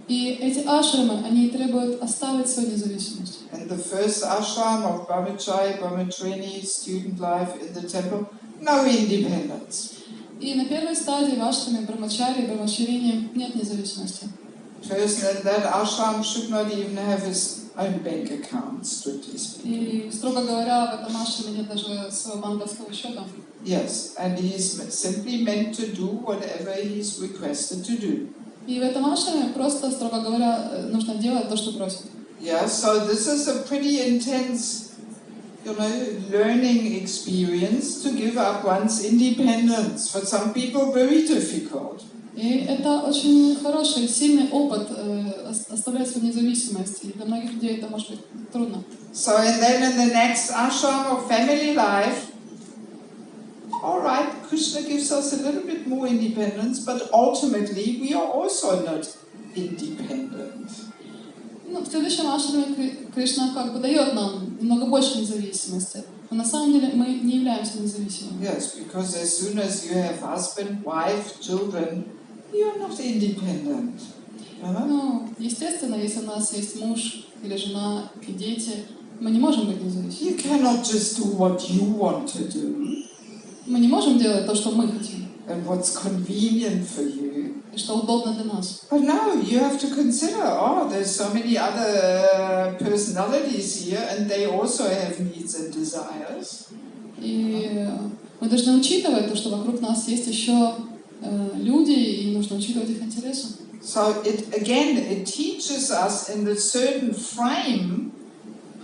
И эти ашрамы, они требуют оставить свою независимость. And the first ashram of brahmachari, student life in the temple, no independence. И на первой стадии в ашраме брахмачари, брахмачарине нет независимости. Person in that ashram should not even have his own bank account, strictly speaking. И, строго говоря, в этом ашраме нет даже своего банковского счета. Yes, and he's simply meant to do whatever he's requested to do. И в этом ашраме просто, строго говоря, нужно делать то, что просят. Yeah, so this is a pretty intense, learning experience to give up one's independence. For some people, very difficult. И это очень хороший, сильный опыт оставлять свою независимость. И для многих людей это может быть трудно. So, and then in the next ashram of family life, all right, Krishna gives us a little bit more independence, but ultimately we are also not independent. В следующем ашраме Кришна как бы дает нам немного больше независимости. Но на самом деле мы не являемся независимыми. Yes, because as soon as you have husband, wife, children, you are not independent. Естественно, если у нас есть муж или жена и дети, мы не можем быть независимыми. You cannot just do what you want to do. Мы не можем делать то, что мы хотим. And what's convenient for you. И что удобно для нас. But no, you have to consider, there's so many other personalities here, and they also have needs and desires. И мы должны учитывать то, что вокруг нас есть еще люди, и нужно учитывать их интересы. So it teaches us in a certain frame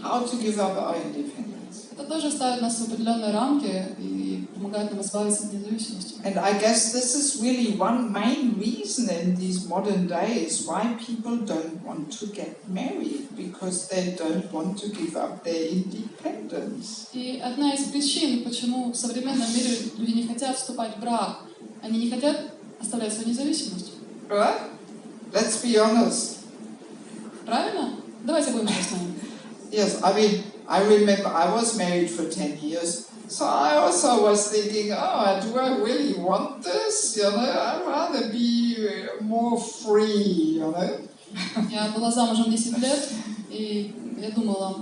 how to give up our independence. Это тоже ставит нас в определенные рамки и помогает нам избавиться от независимости. And I guess this is really one main reason in these modern days why people don't want to get married, because they don't want to give up their independence. И одна из причин, почему в современном мире люди не хотят вступать в брак, они не хотят оставлять свою независимость. Right? Let's be honest. Правильно? Давайте будем честными. Yes, I remember I was married for 10 years, so I also was thinking, do I really want this? I'd rather be more free, Я была замужем 10 лет, и я думала,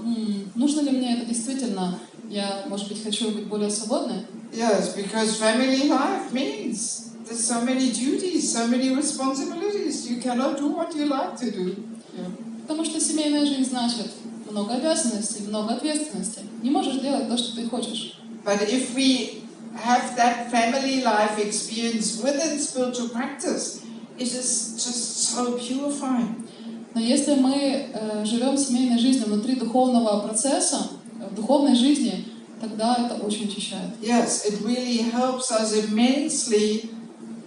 нужно ли мне это действительно? Я, может быть, хочу быть более свободной? Yes, because family life means there's so many duties, so many responsibilities. You cannot do what you like to do. Yeah. Потому что семейная жизнь значит много обязанностей, много ответственности. Не можешь делать то, что ты хочешь. But if we have that family life experience within spiritual practice, it is just so purifying. Но если мы живем семейной жизнью внутри духовного процесса, в духовной жизни, тогда это очень очищает. Yes, it really helps us immensely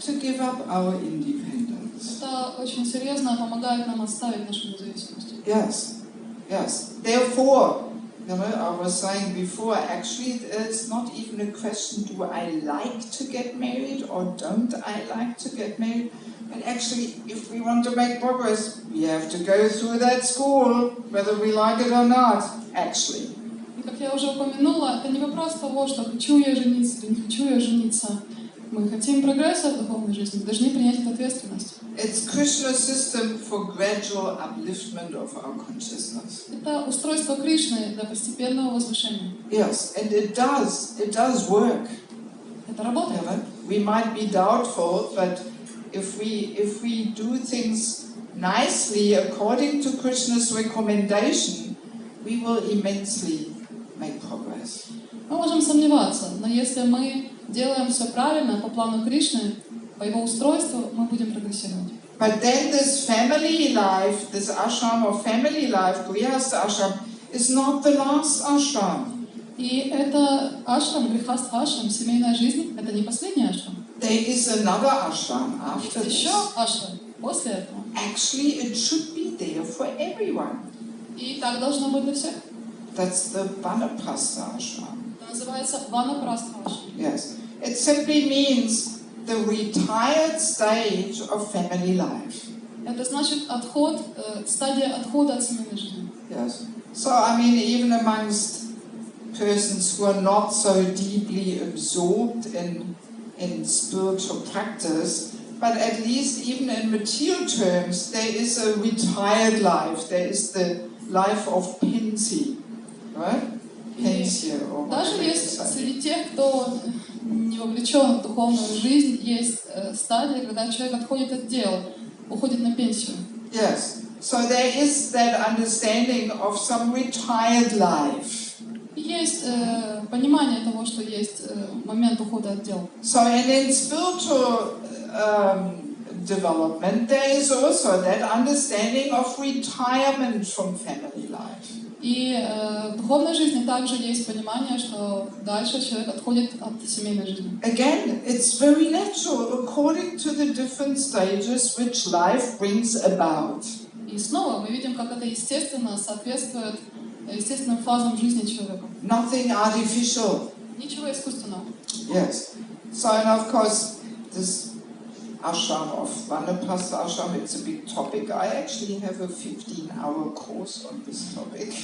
to give up our independence. Это очень серьезно помогает нам оставить нашу независимость. Yes, yes. Therefore, you know, I was saying before, actually it's not even a question, do I like to get married or don't I like to get married? But actually, if we want to make progress, we have to go through that school, whether we like it or not, actually. И как я уже упомянула, это не вопрос того, что хочу я жениться или не хочу я жениться. Мы хотим прогресса в духовной жизни, мы должны принять эту ответственность. It's Krishna's system for gradual upliftment of our consciousness. Это устройство Кришны для постепенного возвышения. Yes, and it does work. Это работает. You know? We might be doubtful, but if we do things nicely according to Krishna's recommendation, we will immensely make progress. Мы можем сомневаться, но если мы делаем все правильно по плану Кришны, по его устройству, мы будем прогрессировать. But then this family life, this ashram of family life, Grihastha ashram, is not the last ashram. И это ашрам, грихастха ашрам, семейная жизнь, это не последний ашрам. There is another ashram after Есть еще this. ашрам после этого. Actually, it should be there for everyone. И так должно быть для всех. That's the Vanaprastha ashram. Это называется ванапрастха ашрам. Yes. It simply means the retired stage of family life. Это значит отход, стадия отхода от семейной жизни. Yes. So, I mean, even amongst persons who are not so deeply absorbed in spiritual practice, but at least even in material terms, there is a retired life. There is the life of pensi, right? Pensia, or Даже whatever есть you say. среди тех, кто не вовлечен в духовную жизнь, есть стадия, когда человек отходит от дел, уходит на пенсию. Yes. So there is that understanding of some retired life. И есть понимание того, что есть момент ухода от дел. So, and in spiritual development, there is also that understanding of retirement from family life. И в духовной жизни также есть понимание, что дальше человек отходит от семейной жизни. Again, it's very natural according to the different stages which life brings about. И снова мы видим, как это естественно соответствует естественным фазам жизни человека. Nothing artificial. Ничего искусственного. Yes. So, and of course, this ashram of Vanaprastha ashram, it's a big topic. I actually have a 15-hour course on this topic.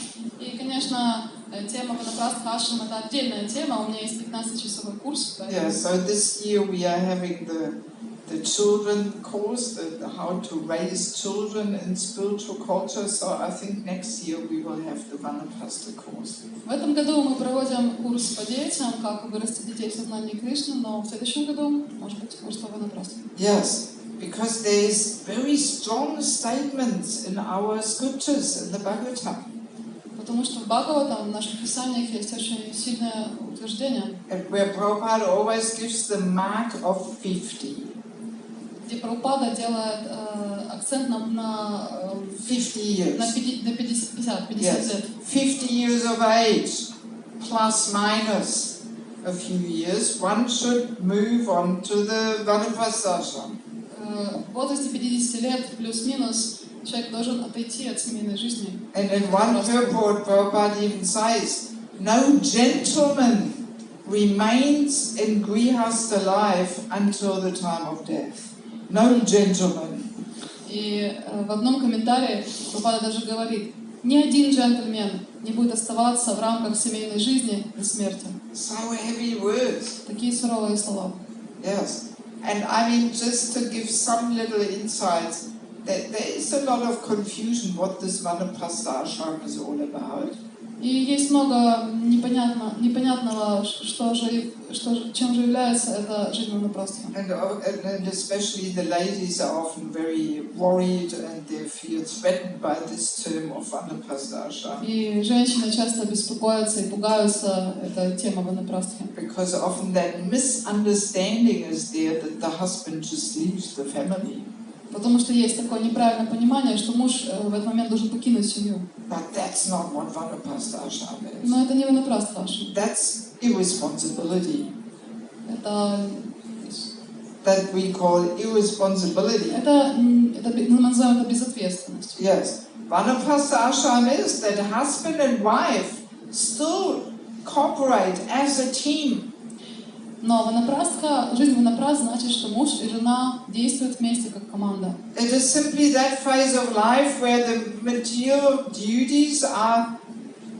И, конечно, тема ванапрастха ашрам — это отдельная тема. У меня есть 15-часовой курс. Yeah, so this year we are having the children course, the how to raise children in spiritual culture. So I think next year we will have the Vanaprastha course. В этом году мы проводим курс по детям, как вырастить детей в сознании Кришны, но в следующем году, может быть, курс по ванапрастхе. Yes, because there is very strong statements in our scriptures, in the Bhagavatam. Потому что в Бхагаватам, в наших писаниях, есть очень сильное утверждение, And where Prabhupada always gives the mark of 50. где Прабхупада делает акцент на 50 years. 50 Yes. лет. 50 years of age, plus minus a few years, one should move on to the Vanaprastha ashram. В возрасте 50 лет плюс-минус человек должен отойти от семейной жизни. And in one purport, Prabhupada even says, no gentleman remains in Grihastha life until the time of death. No gentleman. И в одном комментарии Прабхупада даже говорит, ни один джентльмен не будет оставаться в рамках семейной жизни до смерти. So heavy words. Такие суровые слова. Yes. And I mean, just to give some little insights, that there is a lot of confusion what this Vanaprastha ashram is all about. И есть много непонятного, чем же является это жизнь ванапрастхи. And especially the ladies are often very worried and they feel threatened by this term of vanaprastha ashram. И женщины часто беспокоятся и пугаются этой темы ванапрастхи. Because often that misunderstanding is there that the husband just leaves the family. Потому что есть такое неправильное понимание, что муж в этот момент должен покинуть семью. But that's not what vanaprastha ashram is. Но это не ванапрастха ашрам. That's irresponsibility. Это That we call irresponsibility. мы называем это безответственностью. Yes. Vanaprastha ashram is that husband and wife still cooperate as a team. Но жизнь ванапраст значит, что муж и жена действуют вместе как команда. It is simply that phase of life where the material duties are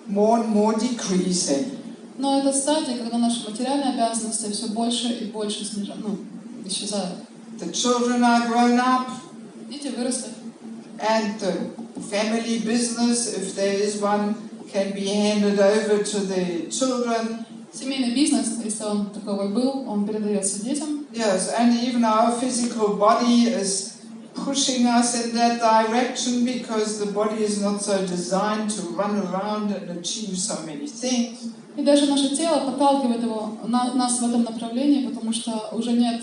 more and more decreasing. Но это стадия, когда наши материальные обязанности все больше и больше исчезают. The children are grown up. Дети выросли. And the family business, if there is one, can be handed over to the children. Семейный бизнес, если он таковой был, он передается детям. Yes, and even our physical body is pushing us in that direction because the body is not so designed to run around and achieve so many things. И даже наше тело подталкивает нас в этом направлении, потому что уже нет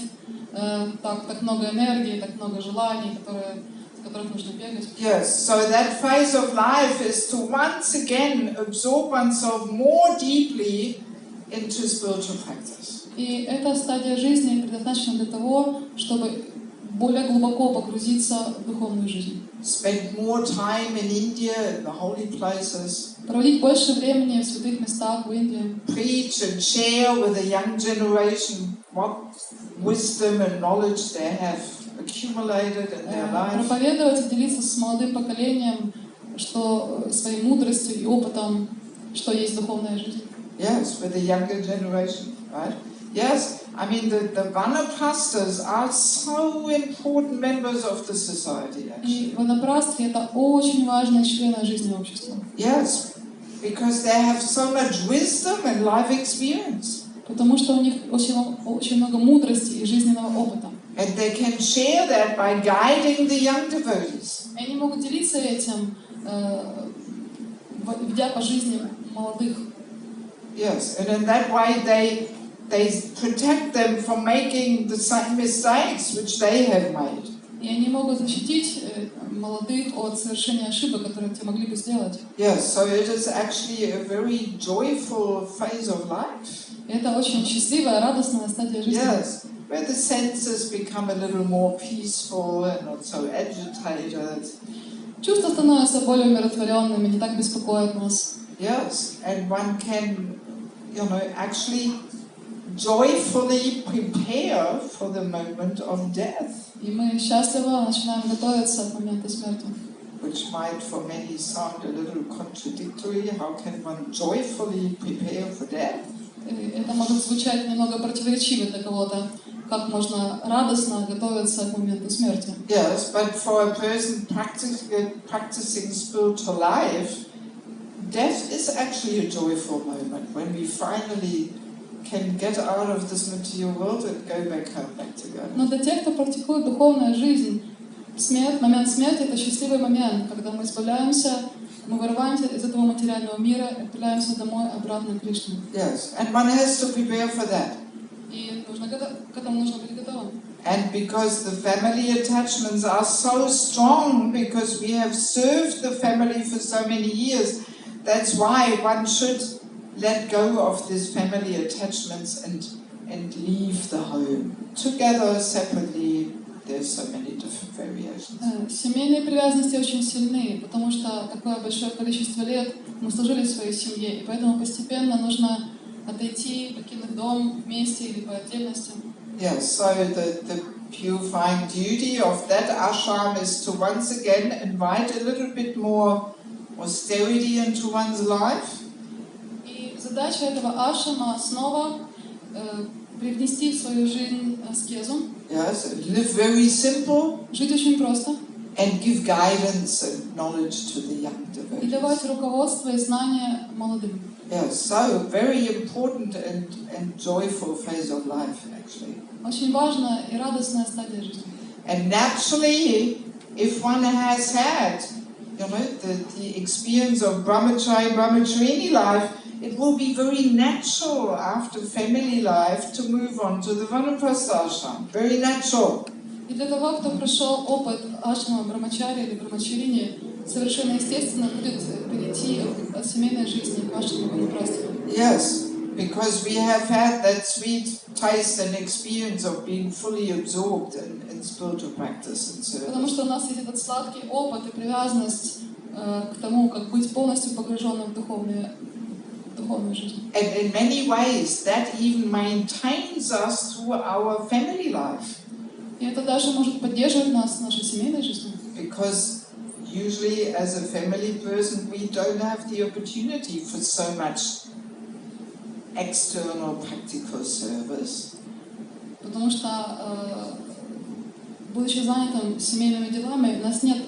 так много энергии, так много желаний, с которых нужно бегать. Yes, so that phase of life is to once again absorb oneself more deeply into spiritual practice. И эта стадия жизни предназначена для того, чтобы более глубоко погрузиться в духовную жизнь. Spend more time in India, in the holy places. Проводить больше времени в святых местах в Индии. Preach and share with the young generation what wisdom and knowledge they have accumulated in their life. Проповедовать и делиться с молодым поколением, своей мудростью и опытом, что есть духовная жизнь. Yes, with the younger generation, right? Yes, I mean the vanaprasthas are so important members of the society. И ванапрастхи это очень важные члены жизни общества. Yes, because they have so much wisdom and life experience. Потому что у них очень много мудрости и жизненного опыта. And they can share that by guiding the young devotees. И они могут делиться этим, ведя по жизни молодых. Yes, and in that way they protect them from making the same mistakes which they have made. И они могут защитить молодых от совершения ошибок, которые те могли бы сделать. Yes, so it is actually a very joyful phase of life. Это очень счастливая, радостная стадия жизни. Yes, where the senses become a little more peaceful and not so agitated. Чувства становятся более умиротворенными, не так беспокоят нас. Yes, and one can, actually joyfully prepare for the moment of death. И мы счастливо начинаем готовиться к моменту смерти. Which might for many sound a little contradictory. How can one joyfully prepare for death? Это может звучать немного противоречиво для кого-то. Как можно радостно готовиться к моменту смерти? Yes, but for a person practicing spiritual life, death is actually a joyful moment when we finally can get out of this material world and go back home back together. Но для тех, кто практикует духовную жизнь, момент смерти — это счастливый момент, когда мы избавляемся, мы вырываемся из этого материального мира и отправляемся домой обратно к Кришне. Yes, and one has to prepare for that. И к этому нужно быть готовым. And because the family attachments are so strong, because we have served the family for so many years, that's why one should let go of these family attachments and leave the home. Together, separately, there's so many different variations. Семейные привязанности очень сильны, потому что такое большое количество лет мы служили своей семье, и поэтому постепенно нужно отойти, покинуть дом вместе или по отдельности. Yes, so the purifying duty of that ashram is to once again invite a little bit more austerity into one's life. И задача этого ашрама снова привнести в свою жизнь аскезу. Yes, live very simple. Жить очень просто. and give guidance and knowledge to the young И давать devotees. руководство и знания молодым. Yes, so very important and joyful phase of life, actually. Очень важная и радостная стадия жизни. And naturally, if one has had, the experience of brahmachari, brahmacharini life, it will be very natural after family life to move on to the vanaprastha ashram. Very natural. И для того, кто прошел опыт ашрама, брамачари или брамачарини, совершенно естественно будет перейти от семейной жизни к ашраму ванапрастхи. Yes, because we have had that sweet taste and experience of being fully absorbed in spiritual practice and service. Потому что у нас есть этот сладкий опыт и привязанность к тому, как быть полностью погруженным в духовную жизнь. And in many ways, that even maintains us through our family life. И это даже может поддерживать нас в нашей семейной жизни. Because usually as a family person, we don't have the opportunity for so much external practical service. Потому что, будучи занятым семейными делами, у нас нет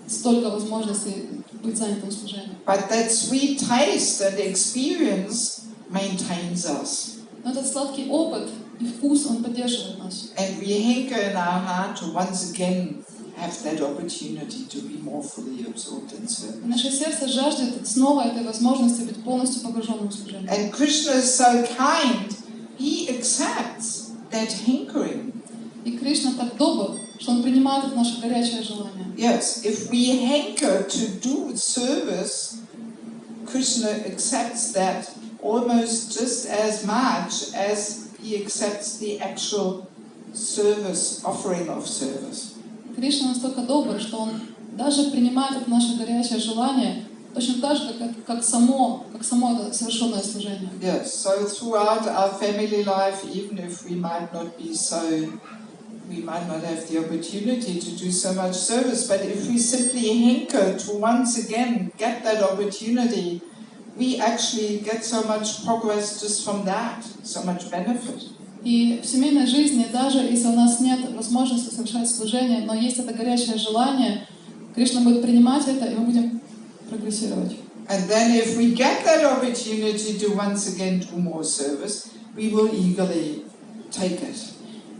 столько возможностей быть занятым служением. But that sweet taste and experience maintains us. Но этот сладкий опыт и вкус, он поддерживает нас. And we hanker in our heart to once again have that opportunity to be more fully absorbed in service. И наше сердце жаждет снова этой возможности быть полностью погруженным в служение. And Krishna is so kind, he accepts that hankering. И Кришна так добр, что он принимает это наше горячее желание. Yes, if we hanker to do service, Krishna accepts that almost just as much as he accepts the actual service, offering of service. Кришна настолько добр, что он даже принимает это наше горячее желание точно так же, как само это совершенное служение. Yes, so throughout our family life, even if we might not have the opportunity to do so much service, but if we simply hanker to once again get that opportunity, we actually get so much progress just from that, so much benefit. И в семейной жизни, даже если у нас нет возможности совершать служение, но есть это горячее желание, Кришна будет принимать это, и мы будем прогрессировать. And then if we get that opportunity to once again do more service, we will eagerly take it.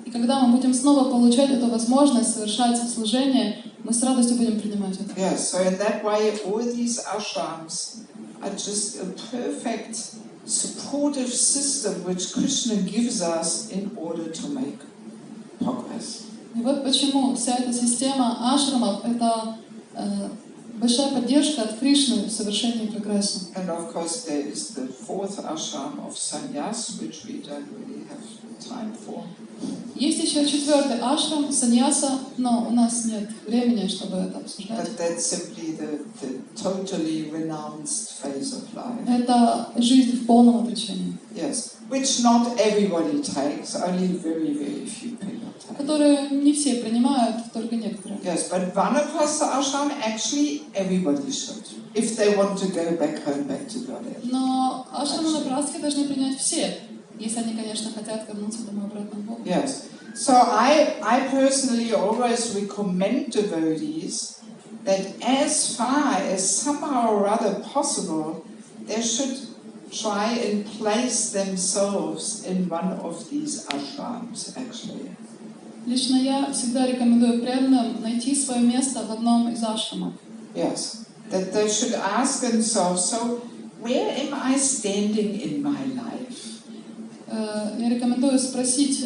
И когда мы будем снова получать эту возможность совершать служение, мы с радостью будем принимать это. Yes, so in that way, all these ashrams are just a perfect supportive system which Krishna gives us in order to make progress. И вот почему вся эта система ашрамов — это большая поддержка от Кришны в совершении прогресса. And of course there is the fourth ashram of sannyas, which we don't really have time for. Есть еще четвертый ашрам, саньяса, но у нас нет времени, чтобы это обсуждать. But that's simply the totally renounced phase of life. Это жизнь в полном отречении, Yes, which not everybody takes, only very, very few people take. которую не все принимают, только некоторые. Yes, but Vanaprastha ashram actually everybody should, if they want to go back home, back to Godhead. Но ашрам ванапрастхи должны принять все, если они, конечно, хотят вернуться домой обратно к Богу. Yes. So I personally always recommend devotees that as far as somehow or other possible, they should try and place themselves in one of these ashrams, actually. Лично я всегда рекомендую преданным найти свое место в одном из ашрамов. Yes. That they should ask themselves, so where am I standing in my life? Я рекомендую спросить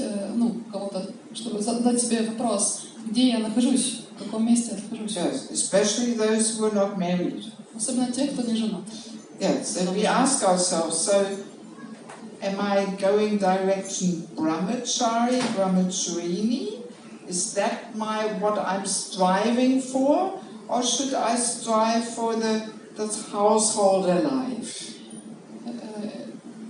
кого-то, чтобы задать себе вопрос, где я нахожусь, в каком месте я нахожусь. Yes, especially those who are not married. Особенно те, кто не женат. Yes, then we ask ourselves, so am I going direction brahmachari, brahmacharini? Is that what I'm striving for? Or should I strive for the householder life?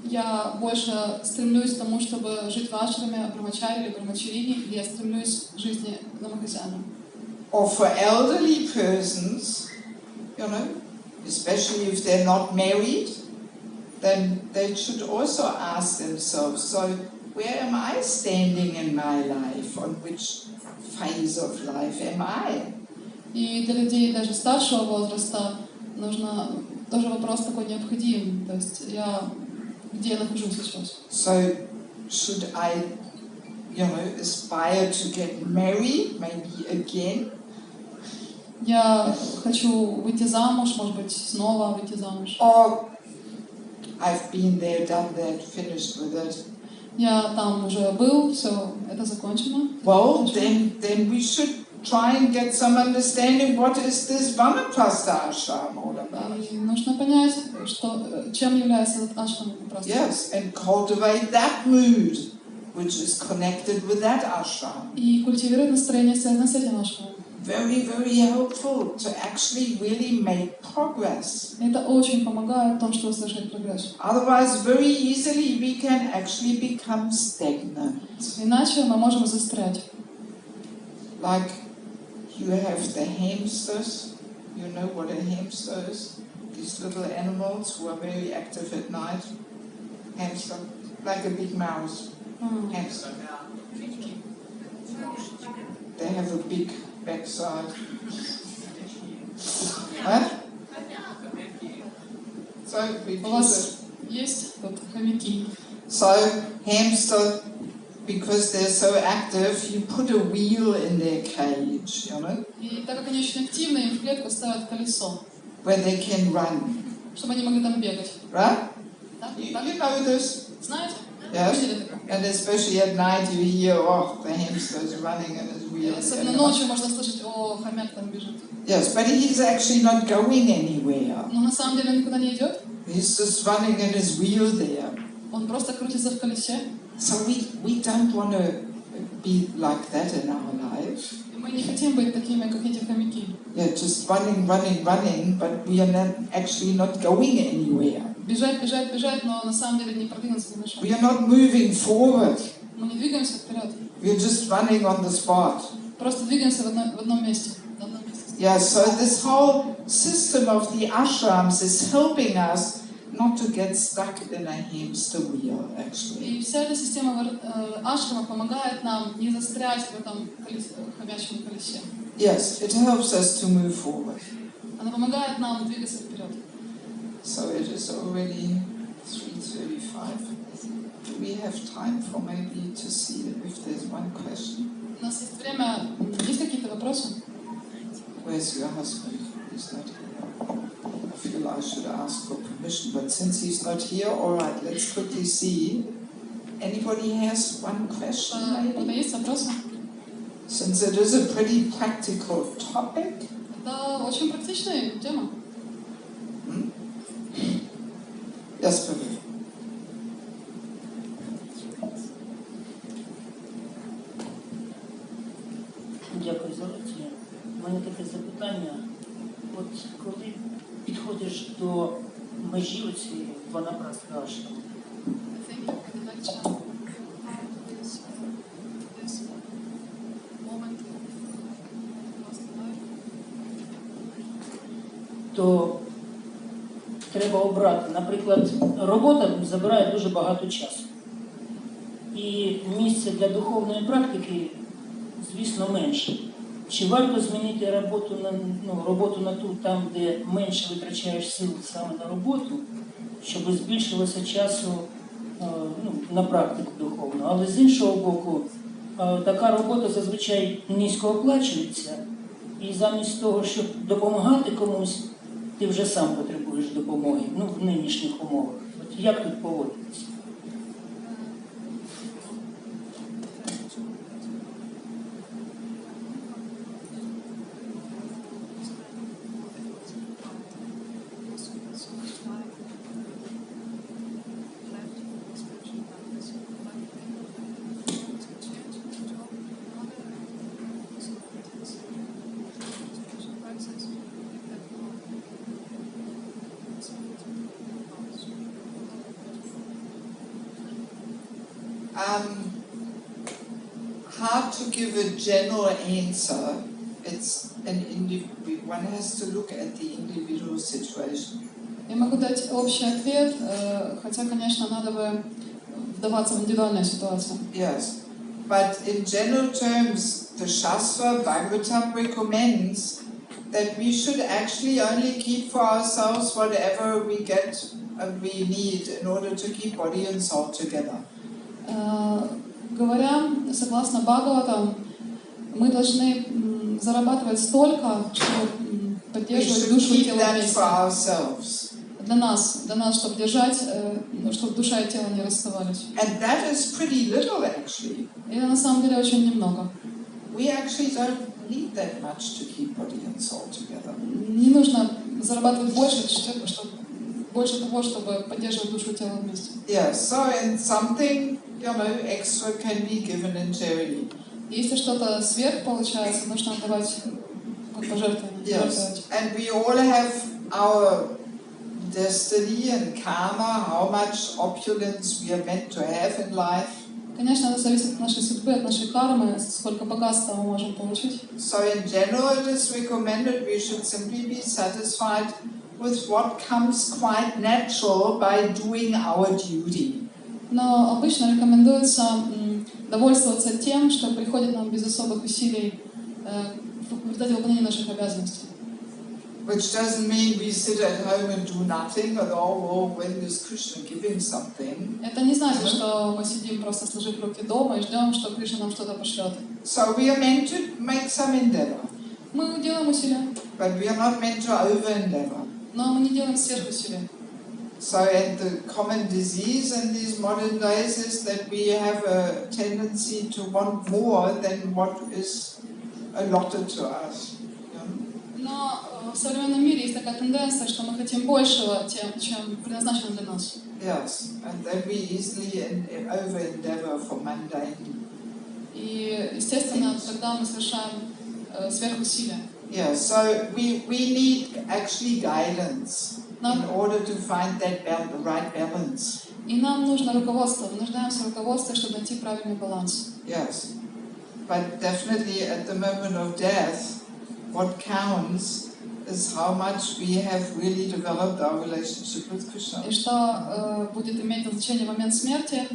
Я больше стремлюсь к тому, чтобы жить в ашраме, брамачари или брамачарини, или я стремлюсь к жизни домохозяина. Or for elderly persons, especially if they're not married, then they should also ask themselves, so where am I standing in my life? On which phase of life am I? И для людей даже старшего возраста нужно тоже вопрос такой необходим. То есть где я нахожусь сейчас? So, should I, aspire to get married, maybe again? Я хочу выйти замуж, может быть, снова выйти замуж. Or I've been there, done that, finished with it. Я там уже был, все, это закончено. Well, then we should try and get some understanding what is this Vanaprastha ashram all about. И нужно понять, чем является этот ашрам. Yes, and cultivate that mood, which is connected with that ashram. И культивировать настроение, связанное с этим ашрамом. Very, very helpful to actually really make progress. Это очень помогает в том, чтобы совершать прогресс. Otherwise, very easily we can actually become stagnant. Иначе мы можем застрять. Like you have the hamsters. You know what a hamster is? These little animals who are very active at night. Hamster, like a big mouse. Hamster. They have a big backside. Huh? So we У вас есть тут хомяки? So hamster, because they're so active, you put a wheel in their cage, И так как они очень активны, им в клетку ставят колесо, where they can run. чтобы они могли там бегать. Right? Да? You know this? Знаете? Yes. Видели такое? And especially at night you hear, the hamster is running and his wheel. Особенно ночью можно слышать, хомяк там бежит. Yes, but he's actually not going anywhere. Но на самом деле он никуда не идет. He's just running in his wheel there. Он просто крутится в колесе. So we don't want to be like that in our life. Мы не хотим быть такими, как эти хомяки. Yeah, just running, but we are actually not going anywhere. Бежать, но на самом деле не продвинуться ни на шаг. We are not moving forward. Мы не двигаемся вперед. We are just running on the spot. Просто двигаемся в одном месте. Yeah, so this whole system of the ashrams is helping us not to get stuck in a hamster wheel, actually. И вся эта система ашрама помогает нам не застрять в этом хомячьем колесе. Yes, it helps us to move forward. Она помогает нам двигаться вперед. So it is already 3:35. Do we have time for maybe to see if there's one question? У нас есть время. Есть какие-то вопросы? Where's your husband? He's not here. I feel I should ask for permission, but since he's not here, all right, let's quickly see. Anybody has one question? Maybe? Есть вопросы? Since it is a pretty practical topic. Это очень практичная тема. Yes, Pavil. Дякую за лекцію. У мене таке запитання. От коли підходиш до межі оцієї Ванапрастха ашрама, то треба обрати. Наприклад, робота забирає дуже багато часу. І місце для духовної практики, звісно, менше. Чи варто змінити роботу на ту, там, де менше витрачаєш сил саме на роботу, щоб збільшилося часу на практику духовну? Але з іншого боку, така робота зазвичай низько оплачується, і замість того, щоб допомагати комусь, ти вже сам потребуєш допомоги, в нинішніх умовах. От як тут поводитися? Hard to give a general answer. It's one has to look at the individual situation. Я могу дать общий ответ, хотя, конечно, надо бы вдаваться в индивидуальную ситуацию. Yes, but in general terms, the Shastra Bhagavatam recommends that we should actually only keep for ourselves whatever we get and we need in order to keep body and soul together. Говоря, согласно Бхагаватам, мы должны зарабатывать столько, чтобы поддерживать душу и тело вместе. Для нас, чтобы держать, чтобы душа и тело не расставались. And that is pretty little, actually. И это на самом деле очень немного. We actually don't need that much to keep body and soul together. Не нужно зарабатывать больше, больше того, чтобы поддерживать душу и тело вместе. Yeah, so and something, extra can be given in charity. Если что-то сверх получается, нужно отдавать как пожертвование. Yes, and we all have our destiny and karma, how much opulence we are meant to have in life. Конечно, это зависит от нашей судьбы, от нашей кармы, сколько богатства мы можем получить. So in general, it is recommended we should simply be satisfied with what comes quite natural by doing our duty. Но обычно рекомендуется довольствоваться тем, что приходит нам без особых усилий в результате выполнения наших обязанностей. Which doesn't mean we sit at home and do nothing, but when is Krishna giving something? Это не значит, что мы сидим просто сложив руки дома и ждем, что Кришна нам что-то пошлет. So we are meant to make some endeavor. Мы делаем усилия. But we are not meant to over-endeavor. Но мы не делаем сверхусилия. So, and the common disease in these modern days is that we have a tendency to want more than what is allotted to us. Но в современном мире есть такая тенденция, что мы хотим большего, чем предназначено для нас. Yes, and then we easily over-endeavor for mundane. И, естественно, тогда мы совершаем сверхусилия. Yeah, so we need actually guidance in order to find that the right balance. И нам нужно руководство, мы нуждаемся в руководстве, чтобы найти правильный баланс. Yes, but definitely at the moment of death, what counts is how much we have really developed our relationship with Krishna. И что будет иметь значение в момент смерти,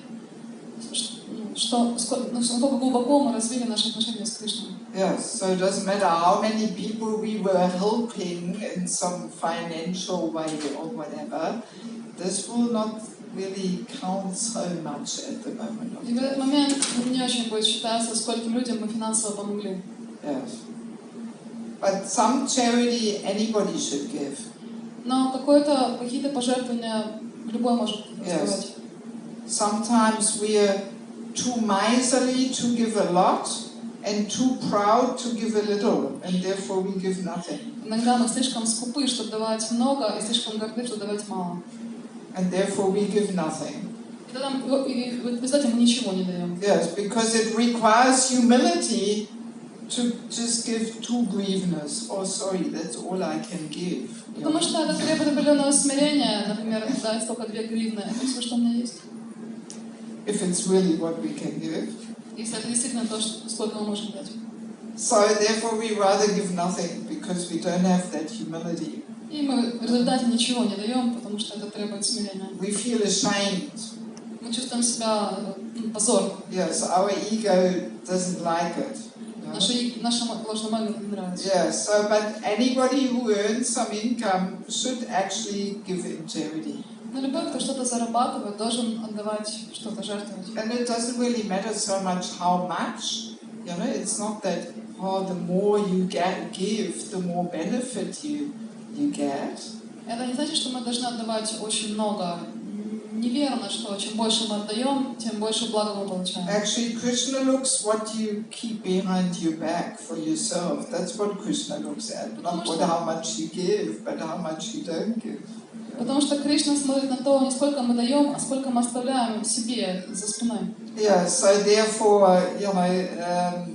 насколько глубоко мы развили наши отношения с Кришной. Yes, so it doesn't matter how many people we were helping in some financial way or whatever, this will not really count so much at the moment of death. И в этот момент не очень будет считаться, скольким людям мы финансово помогли. Yes. But some charity anybody should give. Но какие-то пожертвования любой может сделать. Sometimes we are too miserly to give a lot and too proud to give a little, and therefore we give nothing. Иногда мы слишком скупы, чтобы давать много, и слишком горды, чтобы давать мало. And therefore we give nothing. И тогда в результате мы ничего не даем. Yes, because it requires humility to just give 2 hryvnias. Oh, sorry, that's all I can give. Потому что это требует определенного смирения, например, дать только 2 гривны. Это все, что у меня есть. If it's really what we can give. Если это действительно то, сколько мы можем дать. So therefore we rather give nothing because we don't have that humility. И мы в результате ничего не даем, потому что это требует смирения. We feel ashamed. Мы чувствуем себя позорно. Yes, our ego doesn't like it. Нашему ложному эго не нравится. Yeah, so but anybody who earns some income should actually give in charity. Но любой, кто что-то зарабатывает, должен отдавать, что-то жертвовать. And it doesn't really matter so much how much. It's not that the more you give, the more benefit you get. Это не значит, что мы должны отдавать очень много. Неверно, что чем больше мы отдаем, тем больше блага мы получаем. Actually, Krishna looks what you keep behind your back for yourself. That's what Krishna looks at. Not how much you give, but how much you don't give. Потому что Кришна смотрит на то, не сколько мы даем, а сколько мы оставляем себе за спиной. Yeah, so therefore,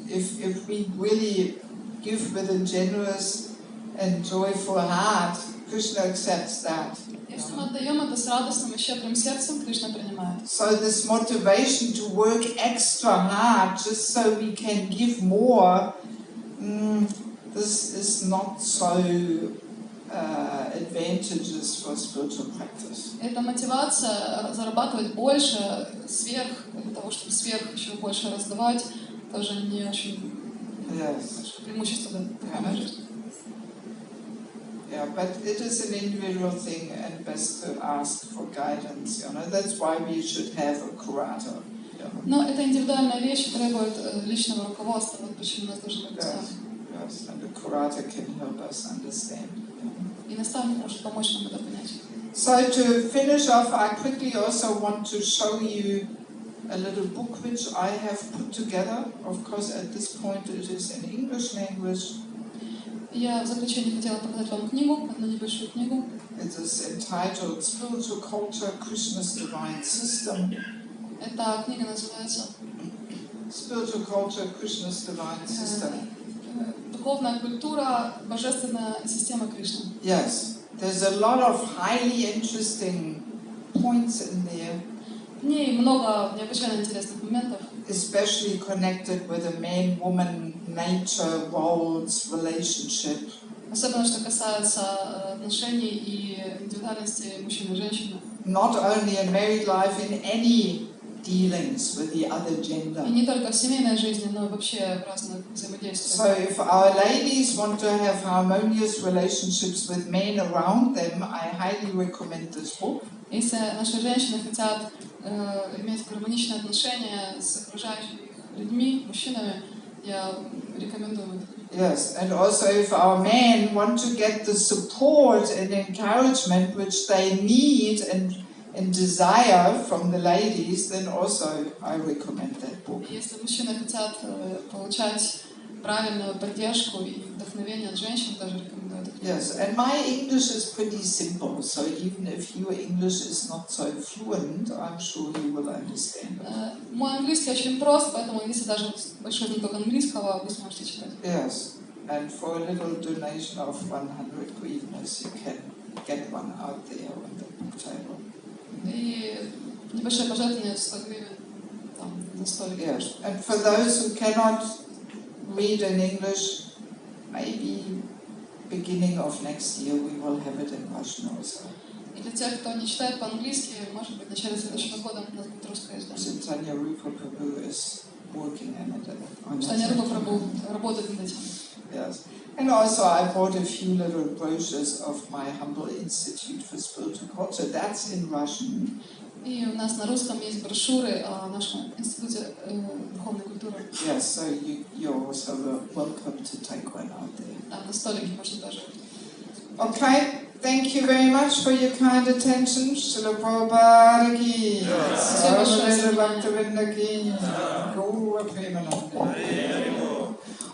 if we really give with a generous and joyful heart, Krishna accepts that. Если мы отдаем это с радостным и щедрым сердцем, Кришна принимает. So this motivation to work extra hard just so we can give more, this is not so advantageous for spiritual practice. Эта мотивация зарабатывать больше, для того, чтобы сверх еще больше раздавать, тоже не очень преимущество. Yeah, but it is an individual thing and best to ask for guidance, you know. That's why we should have a curator. Но это индивидуальная вещь и требует личного руководства, вот почему у нас должен быть наставник. Yes, and the curator can help us understand. И наставник может помочь нам это понять. So to finish off, I quickly also want to show you a little book which I have put together. Of course, at this point it is in English language. Я в заключение хотела показать вам книгу, одну небольшую книгу. It is entitled Spiritual Culture, Krishna's Divine System. Эта книга называется Spiritual Culture, Krishna's Divine System. Духовная культура, божественная система Кришны. Yes, there's a lot of highly interesting points in there. В ней много необычайно интересных моментов. Especially connected with the man-woman nature, worlds, relationship. Особенно, что касается отношений и индивидуальности мужчины и женщины. Not only in married life, in any dealings with the other gender. И не только в семейной жизни, но и вообще в разных взаимодействиях. So if our ladies want to have harmonious relationships with men around them, I highly recommend this book. Если наши женщины хотят иметь гармоничные отношения с окружающими их людьми, мужчинами, я рекомендую это. Yes, and also if our men want to get the support and encouragement which they need and desire from the ladies, then also I recommend that book. Если мужчины хотят получать правильную поддержку и вдохновение от женщин, тоже рекомендую это. Yes, and my English is pretty simple, so even if your English is not so fluent, I'm sure you will understand it. Мой английский очень прост, поэтому если даже большой знаток английского, вы сможете читать. Yes, and for a little donation of 100 hryvnias, you can get one out there on the book table. И небольшое пожертвование 100 гривен там на столике. Yes, and for those who cannot read in English, maybe beginning of next year we will have it in Russian also. И для тех, кто не читает по-английски, может быть, в начале следующего года у нас будет русское издание. Tanya Rupa Prabhu is working on it. Таня Рупа Прабху работает над этим. Yes. And also I bought a few little brochures of my humble Institute for Spiritual Culture. That's in Russian. И у нас на русском есть брошюры о нашем институте духовной культуры. Yes, so you're also welcome to take one out there. Там на столике можно даже. Okay, thank you very much for your kind attention. Srila Prabhupada ki.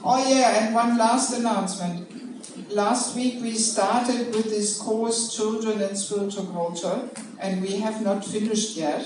Oh yeah, and one last announcement. Last week we started with this course, Children and Spiritual Culture, and we have not finished yet.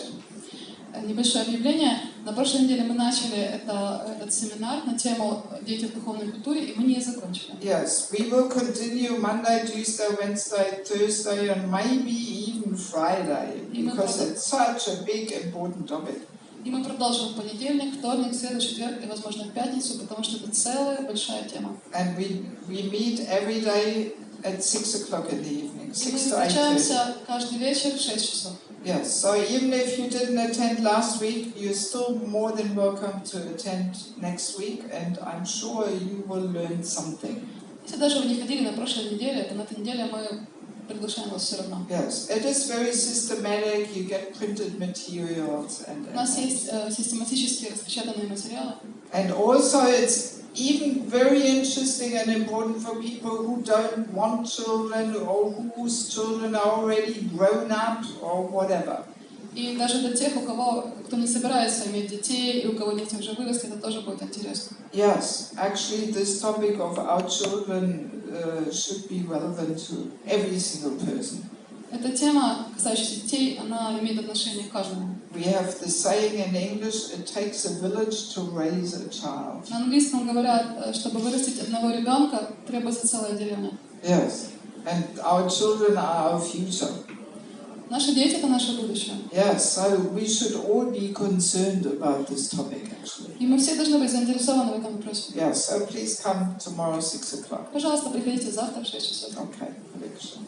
Небольшое объявление. На прошлой неделе мы начали этот семинар на тему «Дети в духовной культуре», и мы не закончили. Yes, we will continue Monday, Tuesday, Wednesday, Thursday, and maybe even Friday, because it's such a big, important topic. И мы продолжим в понедельник, вторник, среду, четверг и, возможно, в пятницу, потому что это целая большая тема. And we meet every day at 6 o'clock in the evening, 6 to 8:30. И мы встречаемся каждый вечер в 6 часов. Yes, so even if you didn't attend last week, you're still more than welcome to attend next week, and I'm sure you will learn something. Если даже вы не ходили на прошлой неделе, то на этой неделе мы приглашаем вас все равно. Yes, it is very systematic. You get printed materials and. У нас есть систематически распечатанные материалы. And also, it's even very interesting and important for people who don't want children or whose children are already grown up or whatever. И даже для тех, кто не собирается иметь детей, и у кого дети уже выросли, это тоже будет интересно. Yes, actually, this topic of our children should be relevant to every single person. Эта тема, касающаяся детей, она имеет отношение к каждому. We have the saying in English, it takes a village to raise a child. На английском говорят, чтобы вырастить одного ребенка, требуется целая деревня. Yes, and our children are our future. Наши дети — это наше будущее. Yes, so we should all be concerned about this topic, actually. И мы все должны быть заинтересованы в этом вопросе. Yes, so please come tomorrow 6 o'clock. Пожалуйста, приходите завтра в 6 часов. Okay, lecture.